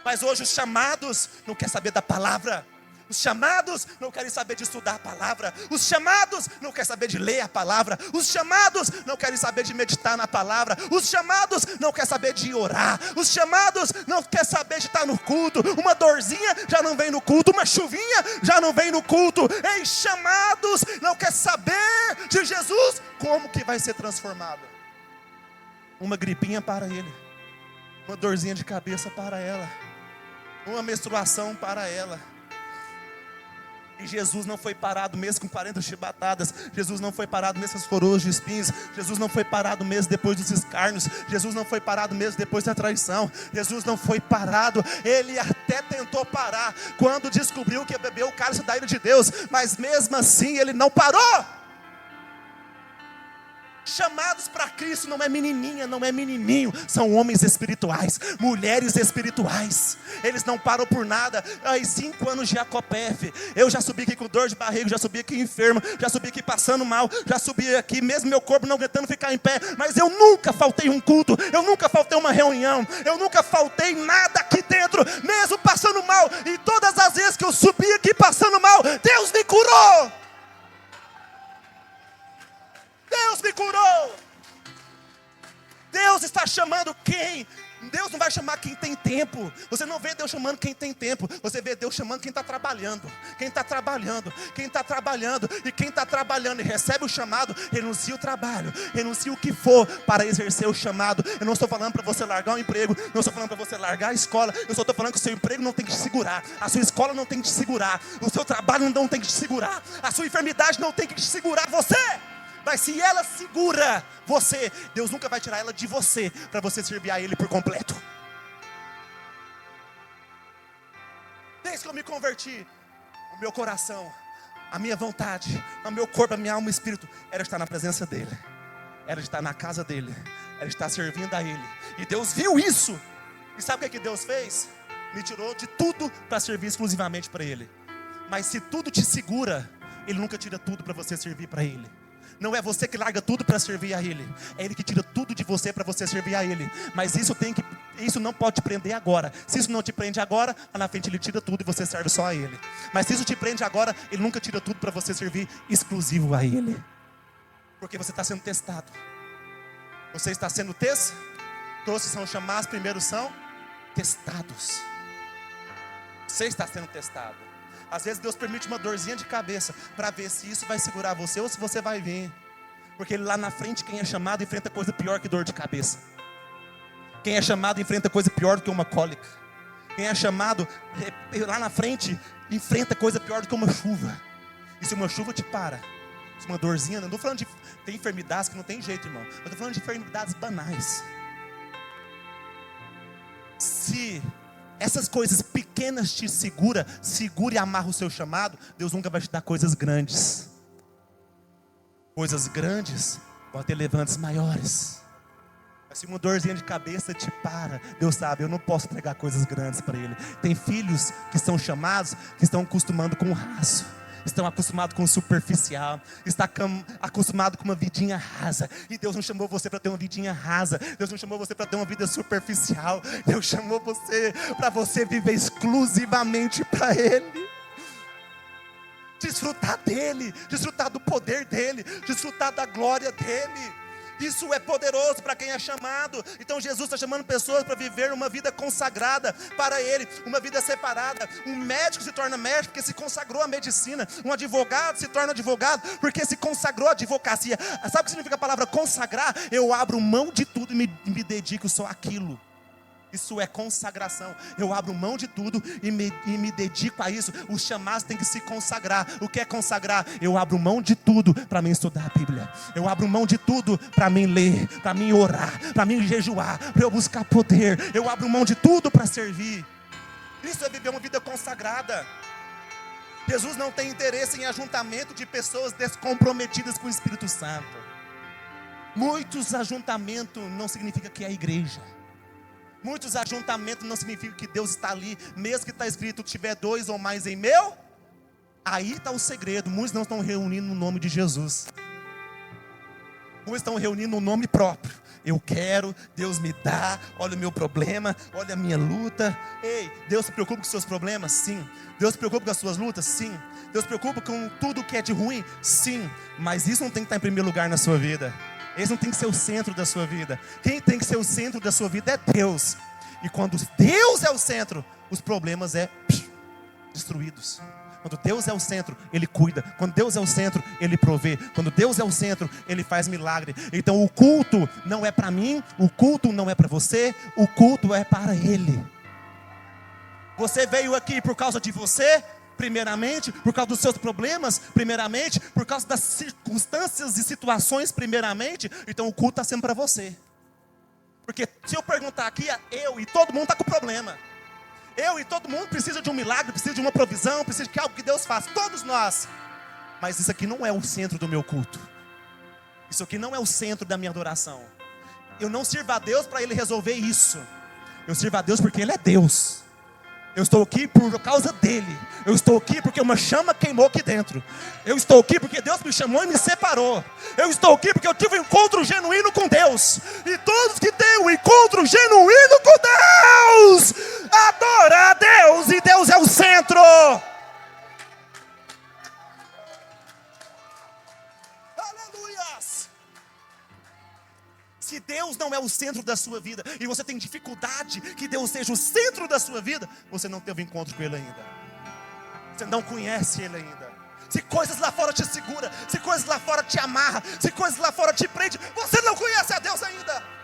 Mas hoje os chamados não querem saber da palavra. Os chamados não querem saber de estudar a palavra. Os chamados não querem saber de ler a palavra. Os chamados não querem saber de meditar na palavra. Os chamados não querem saber de orar. Os chamados não querem saber de estar no culto. Uma dorzinha já não vem no culto. Uma chuvinha já não vem no culto. Ei, chamados não querem saber de Jesus. Como que vai ser transformado? Uma gripinha para ele, uma dorzinha de cabeça para ela, uma menstruação para ela. E Jesus não foi parado mesmo com 40 chibatadas. Jesus não foi parado mesmo com as coroas de espinhos. Jesus não foi parado mesmo depois dos escárnios. Jesus não foi parado mesmo depois da traição. Jesus não foi parado. Ele até tentou parar quando descobriu que ia beber o cálice da ira de Deus. Mas mesmo assim ele não parou. Chamados para Cristo não é menininha, não é menininho. São homens espirituais, mulheres espirituais. Eles não param por nada. 5 anos de Acopef. Eu já subi aqui com dor de barriga, já subi aqui enfermo, já subi aqui passando mal, já subi aqui mesmo meu corpo não aguentando ficar em pé. Mas eu nunca faltei um culto, eu nunca faltei uma reunião, eu nunca faltei nada aqui dentro, mesmo passando mal. E todas as vezes que eu subi aqui passando mal, Deus me curou. Deus me curou. Deus está chamando quem? Deus não vai chamar quem tem tempo. Você não vê Deus chamando quem tem tempo. Você vê Deus chamando quem está trabalhando. Quem está trabalhando. Quem está trabalhando. E quem está trabalhando e recebe o chamado, renuncia o trabalho, renuncia o que for para exercer o chamado. Eu não estou falando para você largar o emprego, não estou falando para você largar a escola. Eu só estou falando que o seu emprego não tem que te segurar, a sua escola não tem que te segurar, o seu trabalho não tem que te segurar, a sua enfermidade não tem que te segurar você. Mas se ela segura você, Deus nunca vai tirar ela de você, para você servir a Ele por completo. Desde que eu me converti, o meu coração, a minha vontade, o meu corpo, a minha alma e o espírito, era estar na presença dEle, era estar na casa dEle, era estar servindo a Ele. E Deus viu isso. E sabe o que Deus fez? Me tirou de tudo para servir exclusivamente para Ele. Mas se tudo te segura, Ele nunca tira tudo para você servir para Ele. Não é você que larga tudo para servir a Ele. É Ele que tira tudo de você para você servir a Ele. Mas isso não pode te prender agora. Se isso não te prende agora, lá na frente Ele tira tudo e você serve só a Ele. Mas se isso te prende agora, Ele nunca tira tudo para você servir exclusivo a Ele. Porque você está sendo testado. Você está sendo testado. Todos são chamados, primeiro são testados. Você está sendo testado. Às vezes Deus permite uma dorzinha de cabeça para ver se isso vai segurar você ou se você vai vir. Porque lá na frente quem é chamado enfrenta coisa pior que dor de cabeça. Quem é chamado enfrenta coisa pior do que uma cólica. Quem é chamado lá na frente enfrenta coisa pior do que uma chuva. E se uma chuva te para, se uma dorzinha, não estou falando de tem enfermidades que não tem jeito, irmão. Eu estou falando de enfermidades banais. Se essas coisas pequenas te segura e amarra o seu chamado, Deus nunca vai te dar coisas grandes. Coisas grandes vão ter levantes maiores. Mas se uma dorzinha de cabeça te para, Deus sabe, eu não posso entregar coisas grandes para Ele. Tem filhos que são chamados, que estão acostumando com o raso, estão acostumados com o superficial, está acostumado com uma vidinha rasa. E Deus não chamou você para ter uma vidinha rasa. Deus não chamou você para ter uma vida superficial. Deus chamou você para você viver exclusivamente para Ele. Desfrutar dEle, desfrutar do poder dEle, desfrutar da glória dEle. Isso é poderoso para quem é chamado. Então Jesus está chamando pessoas para viver uma vida consagrada para Ele, uma vida separada. Um médico se torna médico porque se consagrou à medicina. Um advogado se torna advogado porque se consagrou à advocacia. Sabe o que significa a palavra consagrar? Eu abro mão de tudo e me dedico só àquilo. Isso é consagração. Eu abro mão de tudo e me dedico a isso. Os chamados têm que se consagrar. O que é consagrar? Eu abro mão de tudo para mim estudar a Bíblia. Eu abro mão de tudo para mim ler, para mim orar, para mim jejuar, para eu buscar poder. Eu abro mão de tudo para servir. Isso é viver uma vida consagrada. Jesus não tem interesse em ajuntamento de pessoas descomprometidas com o Espírito Santo. Muitos ajuntamentos não significa que é a igreja. Muitos ajuntamentos não significa que Deus está ali. Mesmo que está escrito, tiver 2 ou mais em meu, aí está o segredo. Muitos não estão reunindo no nome de Jesus. Muitos estão reunindo no nome próprio. Eu quero, Deus me dá, olha o meu problema, olha a minha luta. Ei, Deus se preocupa com os seus problemas? Sim. Deus se preocupa com as suas lutas? Sim. Deus se preocupa com tudo que é de ruim? Sim. Mas isso não tem que estar em primeiro lugar na sua vida. Esse não tem que ser o centro da sua vida. Quem tem que ser o centro da sua vida é Deus. E quando Deus é o centro, os problemas destruídos. Quando Deus é o centro, Ele cuida. Quando Deus é o centro, Ele provê. Quando Deus é o centro, Ele faz milagre. Então o culto não é para mim, o culto não é para você, o culto é para Ele. Você veio aqui por causa de você? primeiramente, por causa dos seus problemas, primeiramente, por causa das circunstâncias e situações, primeiramente, então o culto está sendo para você. Porque se eu perguntar aqui, eu e todo mundo está com problema. Eu e todo mundo precisa de um milagre, precisa de uma provisão, precisa de algo que Deus faça, todos nós. Mas isso aqui não é o centro do meu culto. Isso aqui não é o centro da minha adoração. Eu não sirvo a Deus para Ele resolver isso. Eu sirvo a Deus porque Ele é Deus. Eu estou aqui por causa dEle. Eu estou aqui porque uma chama queimou aqui dentro. Eu estou aqui porque Deus me chamou e me separou. Eu estou aqui porque eu tive um encontro genuíno com Deus. E todos que têm um encontro genuíno com Deus, adora a Deus, e Deus é o centro. Se Deus não é o centro da sua vida, e você tem dificuldade que Deus seja o centro da sua vida, você não teve encontro com Ele ainda. Você não conhece Ele ainda. Se coisas lá fora te seguram, se coisas lá fora te amarram, se coisas lá fora te prendem, você não conhece a Deus ainda.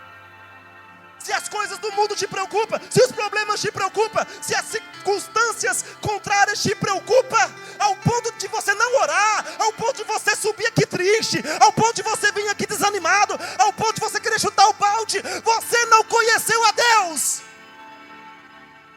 Se as coisas do mundo te preocupam, se os problemas te preocupam, se as circunstâncias contrárias te preocupam, ao ponto de você não orar, ao ponto de você subir aqui triste, ao ponto de você vir aqui desanimado, ao ponto de você querer chutar o balde, você não conheceu a Deus.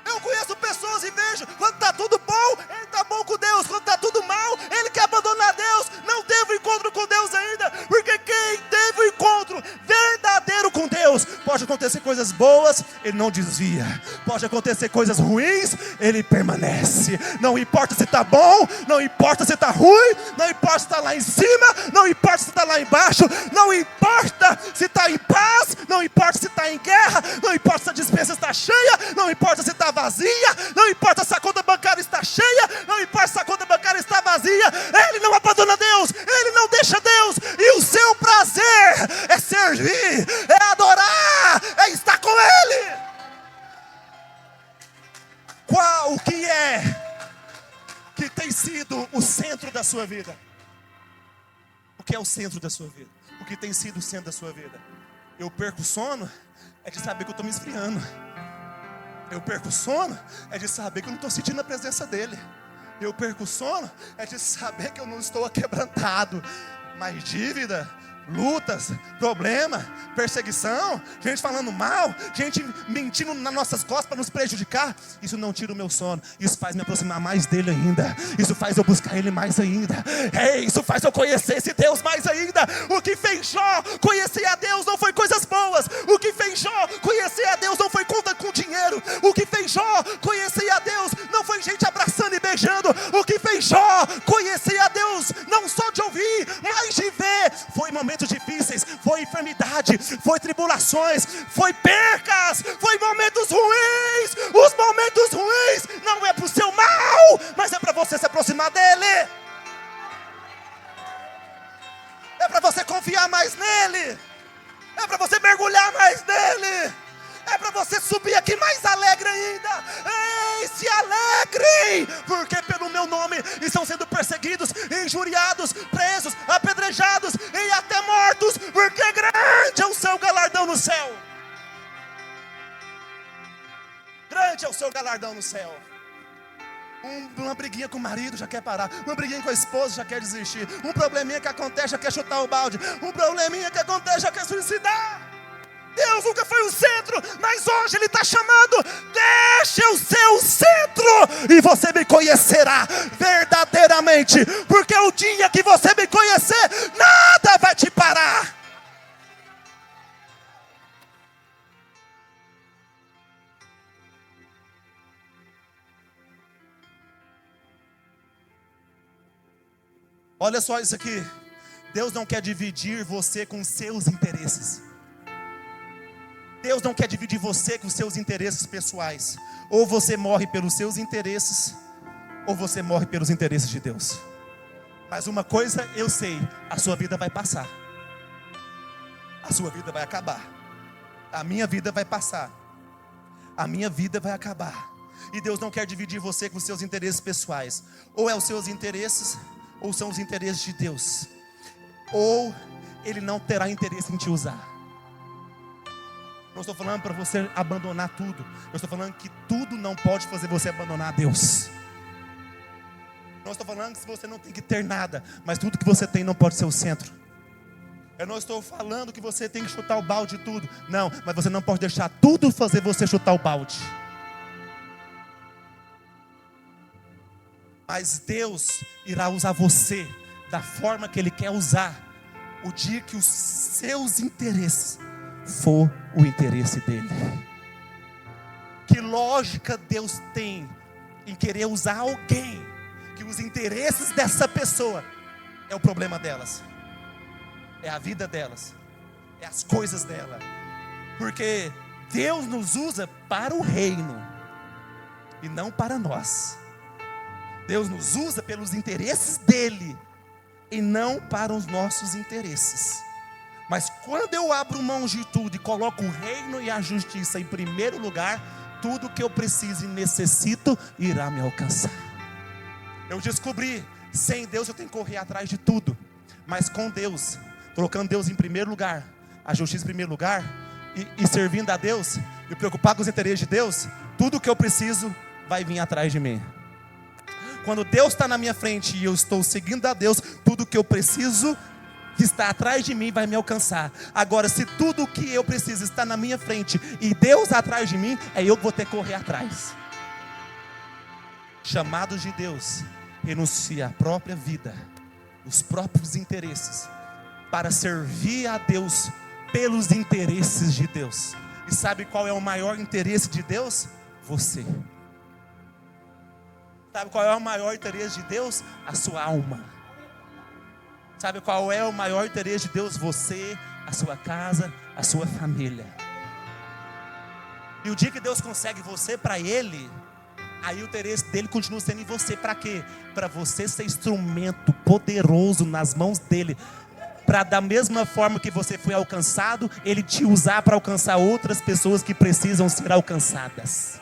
Eu conheço pessoas e vejo, quando está tudo bom, ele está bom com Deus, quando está tudo mal, ele quer abandonar Deus, não teve um encontro com Deus ainda, porque quem teve um encontro verdadeiro com Deus, pode acontecer coisas boas, ele não desvia, pode acontecer coisas ruins, ele permanece, não importa se está bom, não importa se está ruim, não importa se está lá em cima, não importa se está lá embaixo, não importa se está em paz, não importa se está em guerra, não importa se a despensa está cheia, não importa se está vazia, não importa se a conta bancária está cheia, não importa se a conta bancária está vazia, ele não abandona Deus, ele não deixa Deus, e o seu prazer é servir, é adorar, é estar com Ele. Qual que é que tem sido o centro da sua vida? O que é o centro da sua vida? O que tem sido o centro da sua vida? Eu perco o sono, é de saber que eu estou me esfriando. Eu perco o sono, é de saber que eu não estou sentindo a presença dEle. Eu perco o sono, é de saber que eu não estou aquebrantado. Mas dívida, lutas, problema, perseguição, gente falando mal, gente mentindo nas nossas costas para nos prejudicar, isso não tira o meu sono, isso faz me aproximar mais dele ainda, isso faz eu buscar ele mais ainda, isso faz eu conhecer esse Deus mais ainda. O que fez Jó conhecer a Deus não foi coisas boas, o que fez Jó conhecer a Deus não foi conta com dinheiro, o que fez Jó conhecer a Deus não foi gente abraçando e beijando, o que fez Jó conhecer a Deus não só de ouvir, mas de ver, foi momentos difíceis, foi enfermidade, foi tribulações, foi percas, foi momentos ruins. Os momentos ruins não é para o seu mal, mas é para você se aproximar dele, é para você confiar mais nele, é para você mergulhar mais nele, é para você subir aqui mais alegre ainda. Ei, se alegrem, porque pelo meu nome estão sendo perseguidos, injuriados, presos, apedrejados e até mortos, porque grande é o seu galardão no céu. Grande é o seu galardão no céu. Uma briguinha com o marido já quer parar, uma briguinha com a esposa já quer desistir, um probleminha que acontece já quer chutar o balde, um probleminha que acontece já quer suicidar. Deus nunca foi o centro, mas hoje Ele está chamando, deixe eu ser o centro, e você me conhecerá verdadeiramente, porque o dia que você me conhecer, nada vai te parar. Olha só isso aqui, Deus não quer dividir você com seus interesses. Deus não quer dividir você com seus interesses pessoais. Ou você morre pelos seus interesses, ou você morre pelos interesses de Deus. Mas uma coisa eu sei, a sua vida vai passar. A sua vida vai acabar. A minha vida vai passar. A minha vida vai acabar. E Deus não quer dividir você com seus interesses pessoais. Ou é os seus interesses, ou são os interesses de Deus. Ou Ele não terá interesse em te usar. Não estou falando para você abandonar tudo. Eu estou falando que tudo não pode fazer você abandonar a Deus. Não estou falando que você não tem que ter nada, mas tudo que você tem não pode ser o centro. Eu não estou falando que você tem que chutar o balde de tudo. Não, mas você não pode deixar tudo fazer você chutar o balde. Mas Deus irá usar você da forma que Ele quer usar, o dia que os seus interesses for o interesse dEle. Que lógica Deus tem em querer usar alguém que os interesses dessa pessoa é o problema delas, é a vida delas, é as coisas dela? Porque Deus nos usa para o reino e não para nós. Deus nos usa pelos interesses dEle e não para os nossos interesses. Mas quando eu abro mão de tudo e coloco o reino e a justiça em primeiro lugar, tudo que eu preciso e necessito irá me alcançar. Eu descobri, sem Deus eu tenho que correr atrás de tudo, mas com Deus, colocando Deus em primeiro lugar, a justiça em primeiro lugar, e servindo a Deus, e preocupar com os interesses de Deus, tudo que eu preciso vai vir atrás de mim. Quando Deus está na minha frente e eu estou seguindo a Deus, tudo que eu preciso que está atrás de mim vai me alcançar. Agora, se tudo o que eu preciso está na minha frente e Deus atrás de mim, é eu que vou ter que correr atrás. Chamados de Deus, renuncia à própria vida, os próprios interesses, para servir a Deus pelos interesses de Deus. E sabe qual é o maior interesse de Deus? Você. Sabe qual é o maior interesse de Deus? A sua alma. Sabe qual é o maior interesse de Deus? Você, a sua casa, a sua família. E o dia que Deus consegue você para Ele, aí o interesse dele continua sendo em você. Para quê? Para você ser instrumento poderoso nas mãos dele. Para da mesma forma que você foi alcançado, Ele te usar para alcançar outras pessoas que precisam ser alcançadas.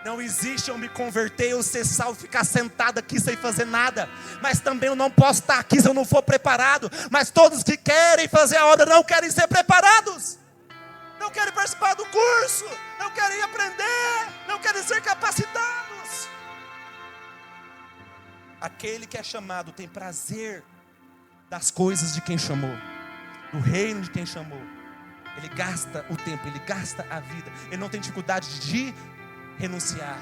Não existe eu me converter, eu ser salvo, ficar sentado aqui sem fazer nada. Mas também eu não posso estar aqui se eu não for preparado. Mas todos que querem fazer a obra não querem ser preparados. Não querem participar do curso. Não querem aprender. Não querem ser capacitados. Aquele que é chamado tem prazer das coisas de quem chamou, do reino de quem chamou. Ele gasta o tempo, ele gasta a vida. Ele não tem dificuldade de renunciar.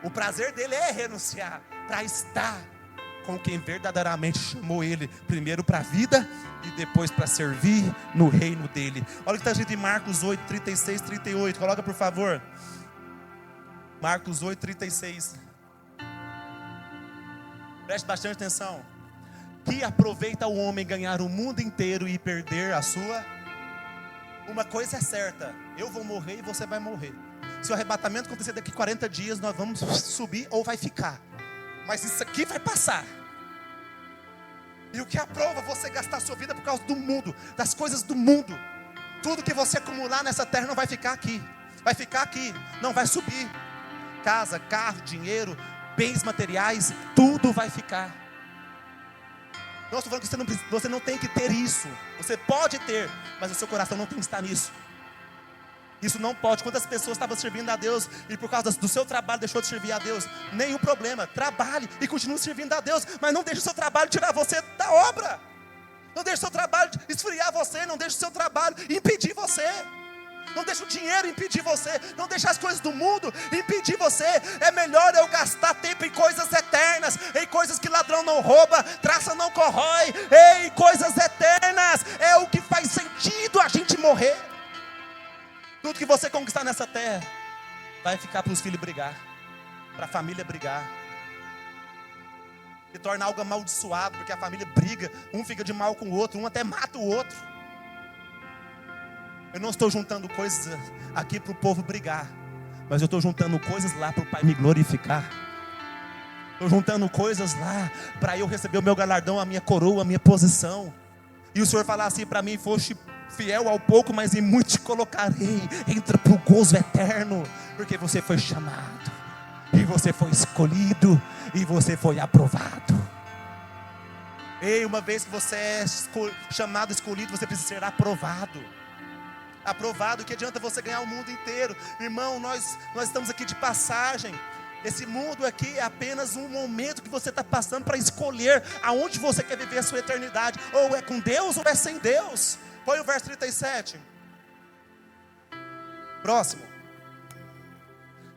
O prazer dele é renunciar para estar com quem verdadeiramente chamou ele, primeiro para a vida e depois para servir no reino dele. Olha o que está escrito em Marcos 8, 36, 38. Coloca por favor. Marcos 8, 36. Preste bastante atenção. Que aproveita o homem ganhar o mundo inteiro e perder a sua? Uma coisa é certa: eu vou morrer e você vai morrer. Se o arrebatamento acontecer daqui 40 dias, nós vamos subir ou vai ficar. Mas isso aqui vai passar. E o que aprova você gastar a sua vida por causa do mundo, das coisas do mundo. Tudo que você acumular nessa terra não vai ficar aqui. Vai ficar aqui, não vai subir. Casa, carro, dinheiro, bens materiais, tudo vai ficar. Não estou falando que você não tem que ter isso. Você pode ter, mas o seu coração não tem que estar nisso. Isso não pode. Quantas pessoas estavam servindo a Deus e por causa do seu trabalho deixou de servir a Deus? Nenhum problema. Trabalhe e continue servindo a Deus, mas não deixe o seu trabalho tirar você da obra. Não deixe o seu trabalho esfriar você. Não deixe o seu trabalho impedir você. Não deixe o dinheiro impedir você. Não deixe as coisas do mundo impedir você. É melhor eu gastar tempo em coisas eternas, em coisas que ladrão não rouba, traça não corrói, em coisas eternas. É o que faz sentido a gente morrer. Tudo que você conquistar nessa terra vai ficar para os filhos brigar, para a família brigar. Se torna algo amaldiçoado, porque a família briga, um fica de mal com o outro, um até mata o outro. Eu não estou juntando coisas aqui para o povo brigar, mas eu estou juntando coisas lá para o Pai me glorificar. Estou juntando coisas lá para eu receber o meu galardão, a minha coroa, a minha posição. E o Senhor falar assim para mim: foste fiel ao pouco, mas em muito te colocarei. Entra para o gozo eterno, porque você foi chamado, e você foi escolhido, e você foi aprovado. Ei, uma vez que você é chamado, escolhido, você precisa ser aprovado. Aprovado, que adianta você ganhar o mundo inteiro? Irmão, nós estamos aqui de passagem. Esse mundo aqui é apenas um momento que você está passando para escolher aonde você quer viver a sua eternidade. Ou é com Deus ou é sem Deus. Põe o verso 37. Próximo.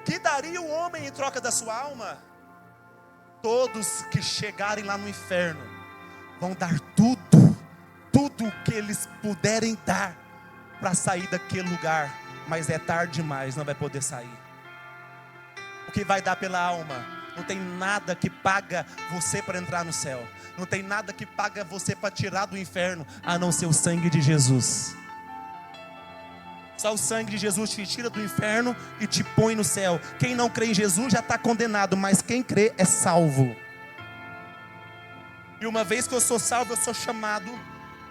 Que daria o homem em troca da sua alma? Todos que chegarem lá no inferno vão dar tudo o que eles puderem dar para sair daquele lugar. Mas é tarde demais, não vai poder sair. O que vai dar pela alma? Não tem nada que paga você para entrar no céu. Não tem nada que paga você para tirar do inferno, a não ser o sangue de Jesus. Só o sangue de Jesus te tira do inferno e te põe no céu. Quem não crê em Jesus já está condenado, mas quem crê é salvo. E uma vez que eu sou salvo, eu sou chamado.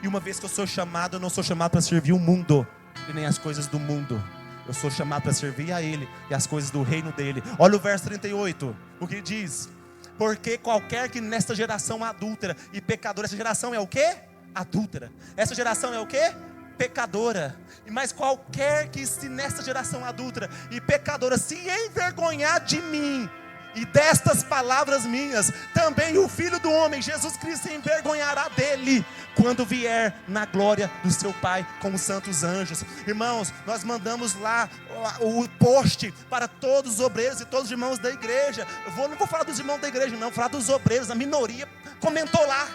E uma vez que eu sou chamado, eu não sou chamado para servir o mundo e nem as coisas do mundo. Eu sou chamado para servir a Ele e as coisas do reino dEle. Olha o verso 38, o que diz: porque qualquer que nesta geração adúltera e pecadora, essa geração é o quê? Adúltera. Essa geração é o quê? Pecadora. Mas qualquer que se nesta geração adúltera e pecadora se envergonhar de mim e destas palavras minhas, também o Filho do Homem, Jesus Cristo, se envergonhará dele, quando vier na glória do seu Pai com os santos anjos. Irmãos, nós mandamos lá o post para todos os obreiros e todos os irmãos da igreja. Não vou falar dos irmãos da igreja não, vou falar dos obreiros. A minoria comentou lá,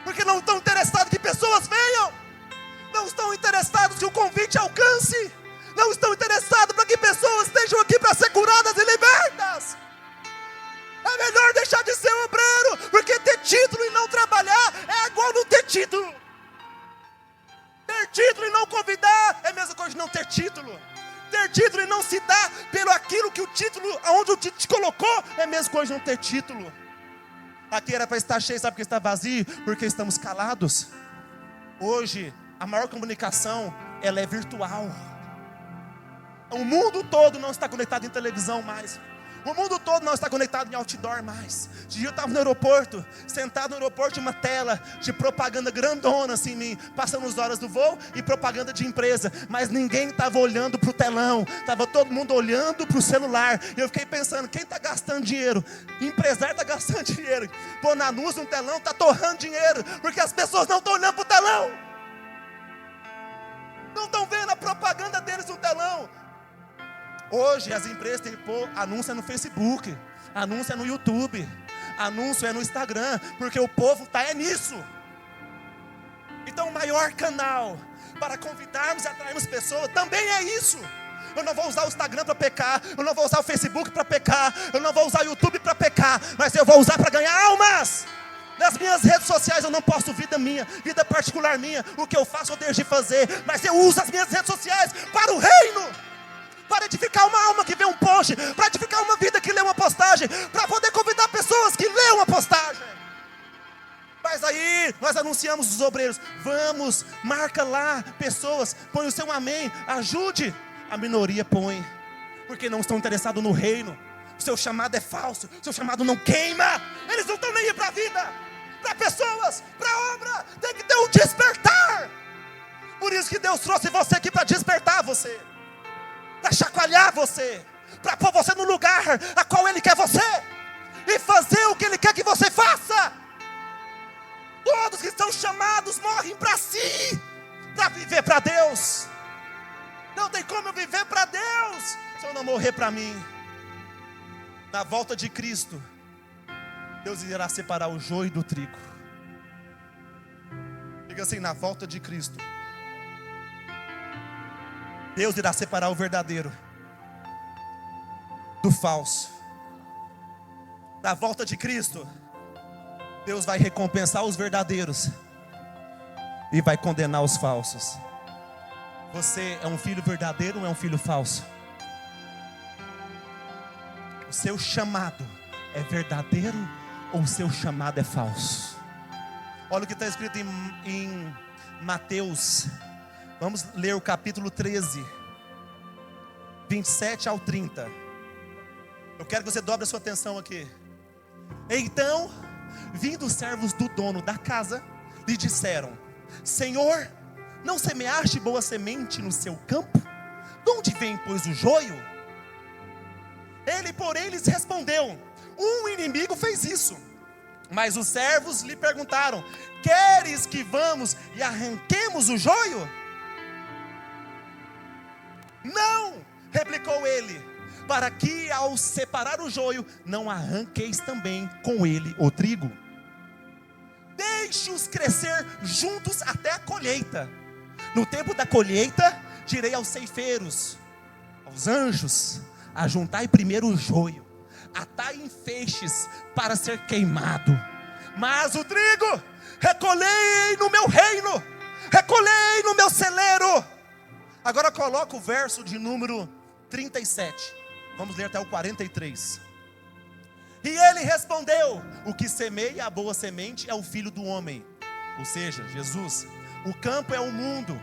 porque não estão interessados que pessoas venham, não estão interessados que o convite alcance, não estão interessados para que pessoas estejam aqui para ser curadas e libertas. É melhor deixar de ser obreiro, porque ter título e não trabalhar é igual não ter título. Ter título e não convidar é a mesma coisa de não ter título. Ter título e não se dar pelo aquilo que o título, aonde o título te colocou, é a mesma coisa de não ter título. Aqui era para estar cheio, sabe por que está vazio? Porque estamos calados. Hoje, a maior comunicação, ela é virtual. O mundo todo não está conectado em televisão mais. O mundo todo não está conectado em outdoor mais. De dia eu estava no aeroporto, sentado no aeroporto, de uma tela de propaganda grandona assim em mim, passando as horas do voo e propaganda de empresa. Mas ninguém estava olhando para o telão, estava todo mundo olhando para o celular. E eu fiquei pensando, quem está gastando dinheiro? Empresário está gastando dinheiro, pondo anúncio no telão, está torrando dinheiro, porque as pessoas não estão olhando para o telão, não estão vendo a propaganda deles no telão. Hoje as empresas têm que pôr anúncio no Facebook, anúncio no YouTube, anúncio é no Instagram, porque o povo está nisso. Então o maior canal para convidarmos e atrairmos pessoas também é isso. Eu não vou usar o Instagram para pecar, eu não vou usar o Facebook para pecar, eu não vou usar o YouTube para pecar, mas eu vou usar para ganhar almas. Nas minhas redes sociais eu não posto vida minha, vida particular minha, o que eu faço eu deixo de fazer, mas eu uso as minhas redes sociais para o reino. Para edificar uma alma que vê um post, para edificar uma vida que lê uma postagem, para poder convidar pessoas que lêem uma postagem. Mas aí nós anunciamos os obreiros, vamos, marca lá pessoas, põe o seu amém, ajude. A minoria põe, porque não estão interessados no reino. O seu chamado é falso, o seu chamado não queima. Eles não estão nem aí para a vida, para pessoas, para a obra. Tem que ter um despertar. Por isso que Deus trouxe você aqui para despertar você, para chacoalhar você, para pôr você no lugar a qual Ele quer você, e fazer o que Ele quer que você faça. Todos que estão chamados morrem para si, para viver para Deus. Não tem como eu viver para Deus se eu não morrer para mim. Na volta de Cristo, Deus irá separar o joio do trigo. Diga assim, na volta de Cristo, Deus irá separar o verdadeiro do falso. Na volta de Cristo, Deus vai recompensar os verdadeiros e vai condenar os falsos. Você é um filho verdadeiro ou é um filho falso? O seu chamado é verdadeiro ou o seu chamado é falso? Olha o que está escrito em Mateus. Vamos ler o capítulo 13, 27 ao 30. Eu quero que você dobre a sua atenção aqui. Então, vindo os servos do dono da casa, lhe disseram: Senhor, não semeaste boa semente no seu campo? De onde vem, pois, o joio? Ele, porém, lhes respondeu: um inimigo fez isso. Mas os servos lhe perguntaram: queres que vamos e arranquemos o joio? Não, replicou ele, para que ao separar o joio, não arranqueis também com ele o trigo. Deixe-os crescer juntos até a colheita. No tempo da colheita, direi aos ceifeiros, aos anjos: ajuntai primeiro o joio, atai em feixes para ser queimado, mas o trigo recolhei no meu reino, recolhei no meu celeiro. Agora coloca o verso de número 37, vamos ler até o 43. E ele respondeu: o que semeia a boa semente é o Filho do homem, ou seja, Jesus. O campo é o mundo,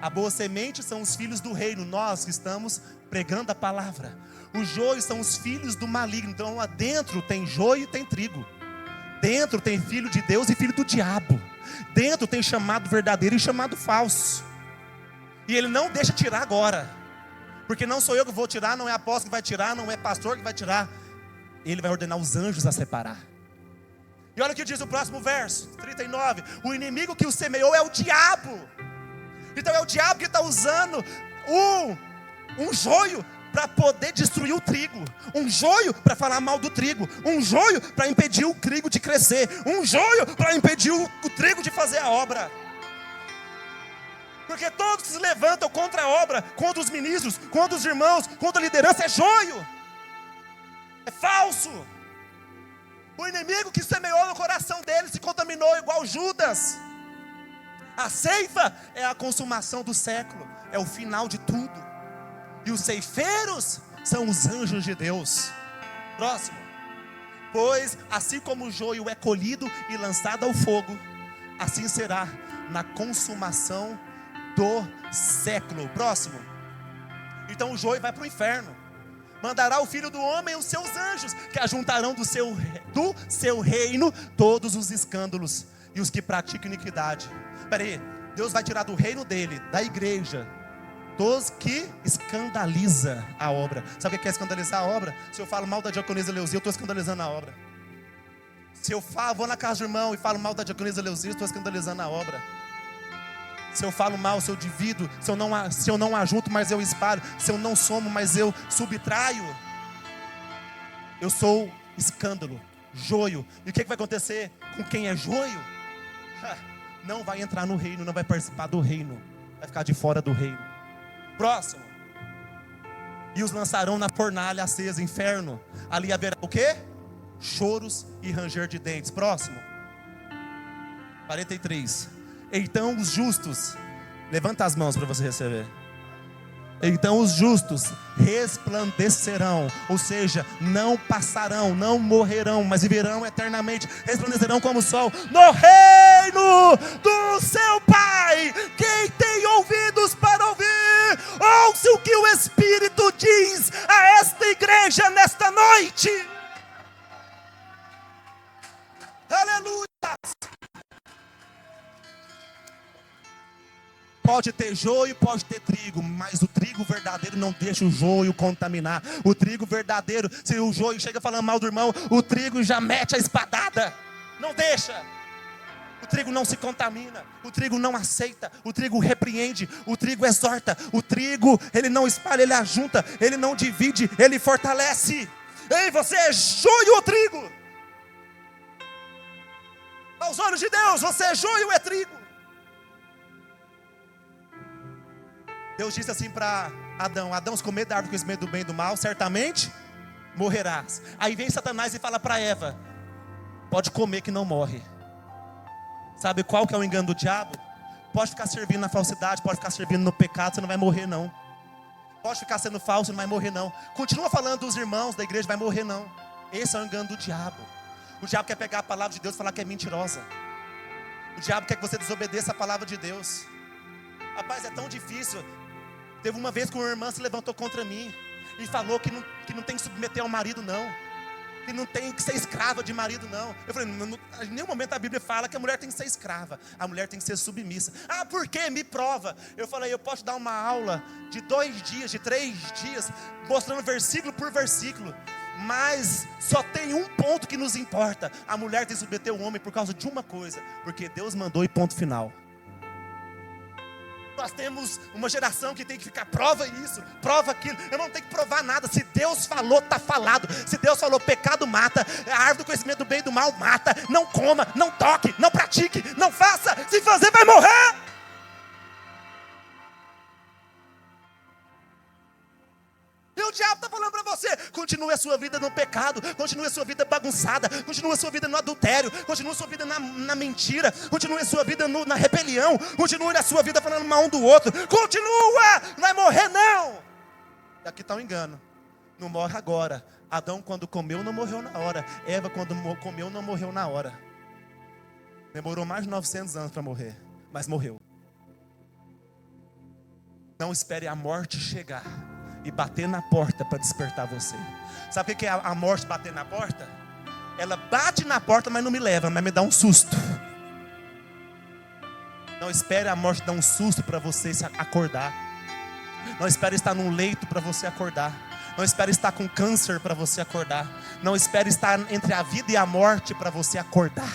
a boa semente são os filhos do reino, nós que estamos pregando a palavra. Os joios são os filhos do maligno. Então lá dentro tem joio e tem trigo. Dentro tem filho de Deus e filho do diabo. Dentro tem chamado verdadeiro e chamado falso. E ele não deixa tirar agora, porque não sou eu que vou tirar, não é apóstolo que vai tirar, não é pastor que vai tirar. Ele vai ordenar os anjos a separar. E olha o que diz o próximo verso, 39. O inimigo que o semeou é o diabo. Então é o diabo que está usando um joio para poder destruir o trigo, um joio para falar mal do trigo, um joio para impedir o trigo de crescer, um joio para impedir o trigo de fazer a obra. Porque todos se levantam contra a obra, contra os ministros, contra os irmãos, contra a liderança, é joio, é falso. O inimigo que semeou no coração dele se contaminou igual Judas. A ceifa é a consumação do século, é o final de tudo. E os ceifeiros são os anjos de Deus. Próximo. Pois assim como o joio é colhido e lançado ao fogo, assim será na consumação do século. Próximo. Então o joio vai para o inferno. Mandará o Filho do homem e os seus anjos, que ajuntarão do seu reino todos os escândalos e os que praticam iniquidade. Espera aí, Deus vai tirar do reino dele, da igreja, todos que escandaliza a obra. Sabe o que é escandalizar a obra? Se eu falo mal da diaconisa Leuzia, eu estou escandalizando a obra. Se eu vou na casa do irmão e falo mal da diaconisa Leuzia, eu estou escandalizando a obra. Se eu falo mal, se eu divido, se eu não ajunto, mas eu espalho, se eu não somo, mas eu subtraio, eu sou escândalo, joio. E o que vai acontecer com quem é joio? Não vai entrar no reino, não vai participar do reino, vai ficar de fora do reino. Próximo. E os lançarão na fornalha acesa, inferno. Ali haverá o quê? Choros e ranger de dentes. Próximo. 43. Então os justos, levanta as mãos para você receber. Então os justos resplandecerão, ou seja, não passarão, não morrerão, mas viverão eternamente, resplandecerão como o sol, no reino do seu Pai. Quem tem ouvidos para ouvir, ouça o que o Espírito diz a esta igreja nesta noite. Aleluia. Pode ter joio, pode ter trigo, mas o trigo verdadeiro não deixa o joio contaminar. O trigo verdadeiro, se o joio chega falando mal do irmão, o trigo já mete a espadada. Não deixa. O trigo não se contamina, o trigo não aceita, o trigo repreende, o trigo exorta, o trigo ele não espalha, ele ajunta, ele não divide, ele fortalece. Ei, você é joio ou trigo? Aos olhos de Deus, você é joio ou é trigo? Deus disse assim para Adão: Adão, se comer da árvore conhecimento do bem e do mal, certamente morrerás. Aí vem Satanás e fala para Eva: pode comer que não morre. Sabe qual que é o engano do diabo? Pode ficar servindo na falsidade, pode ficar servindo no pecado, você não vai morrer não. Pode ficar sendo falso, não vai morrer não. Continua falando dos irmãos da igreja, vai morrer não. Esse é o engano do diabo. O diabo quer pegar a palavra de Deus e falar que é mentirosa. O diabo quer que você desobedeça a palavra de Deus. Rapaz, é tão difícil. Teve uma vez que uma irmã se levantou contra mim e falou que não tem que submeter ao marido não. que não tem que ser escrava de marido, não. Eu falei, em nenhum momento a Bíblia fala que a mulher tem que ser escrava. A mulher tem que ser submissa. Ah, por quê? Me prova. Eu falei, eu posso dar uma aula de 2 dias, de 3 dias, mostrando versículo por versículo. Mas só tem um ponto que nos importa. A mulher tem que submeter o homem por causa de uma coisa. Porque Deus mandou e ponto final. Nós temos uma geração que tem que ficar, prova isso, prova aquilo. Eu não tenho que provar nada. Se Deus falou, está falado. Se Deus falou, pecado mata, a árvore do conhecimento do bem e do mal mata. Não coma, não toque, não pratique, não faça. Se fazer, vai morrer. E o diabo está falando para você, continue a sua vida no pecado, continue a sua vida bagunçada, continue a sua vida no adultério, continue a sua vida na mentira, continue a sua vida na rebelião, continue a sua vida falando mal um do outro, continua, não vai morrer não. E aqui está o engano, não morre agora. Adão quando comeu não morreu na hora, Eva quando comeu não morreu na hora. Demorou mais de 900 anos para morrer, mas morreu. Não espere a morte chegar e bater na porta para despertar você. Sabe o que é a morte bater na porta? Ela bate na porta, mas não me leva, mas me dá um susto. Não espere a morte dar um susto para você se acordar. Não espere estar num leito para você acordar. Não espere estar com câncer para você acordar. Não espere estar entre a vida e a morte para você acordar.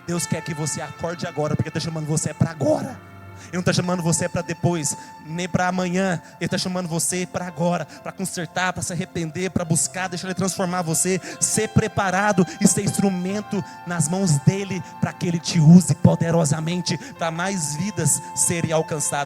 Deus quer que você acorde agora, porque está chamando você para agora. Ele não está chamando você para depois, nem para amanhã. Ele está chamando você para agora, para consertar, para se arrepender, para buscar, deixar Ele transformar você, ser preparado e ser instrumento nas mãos dEle, para que Ele te use poderosamente, para mais vidas serem alcançadas.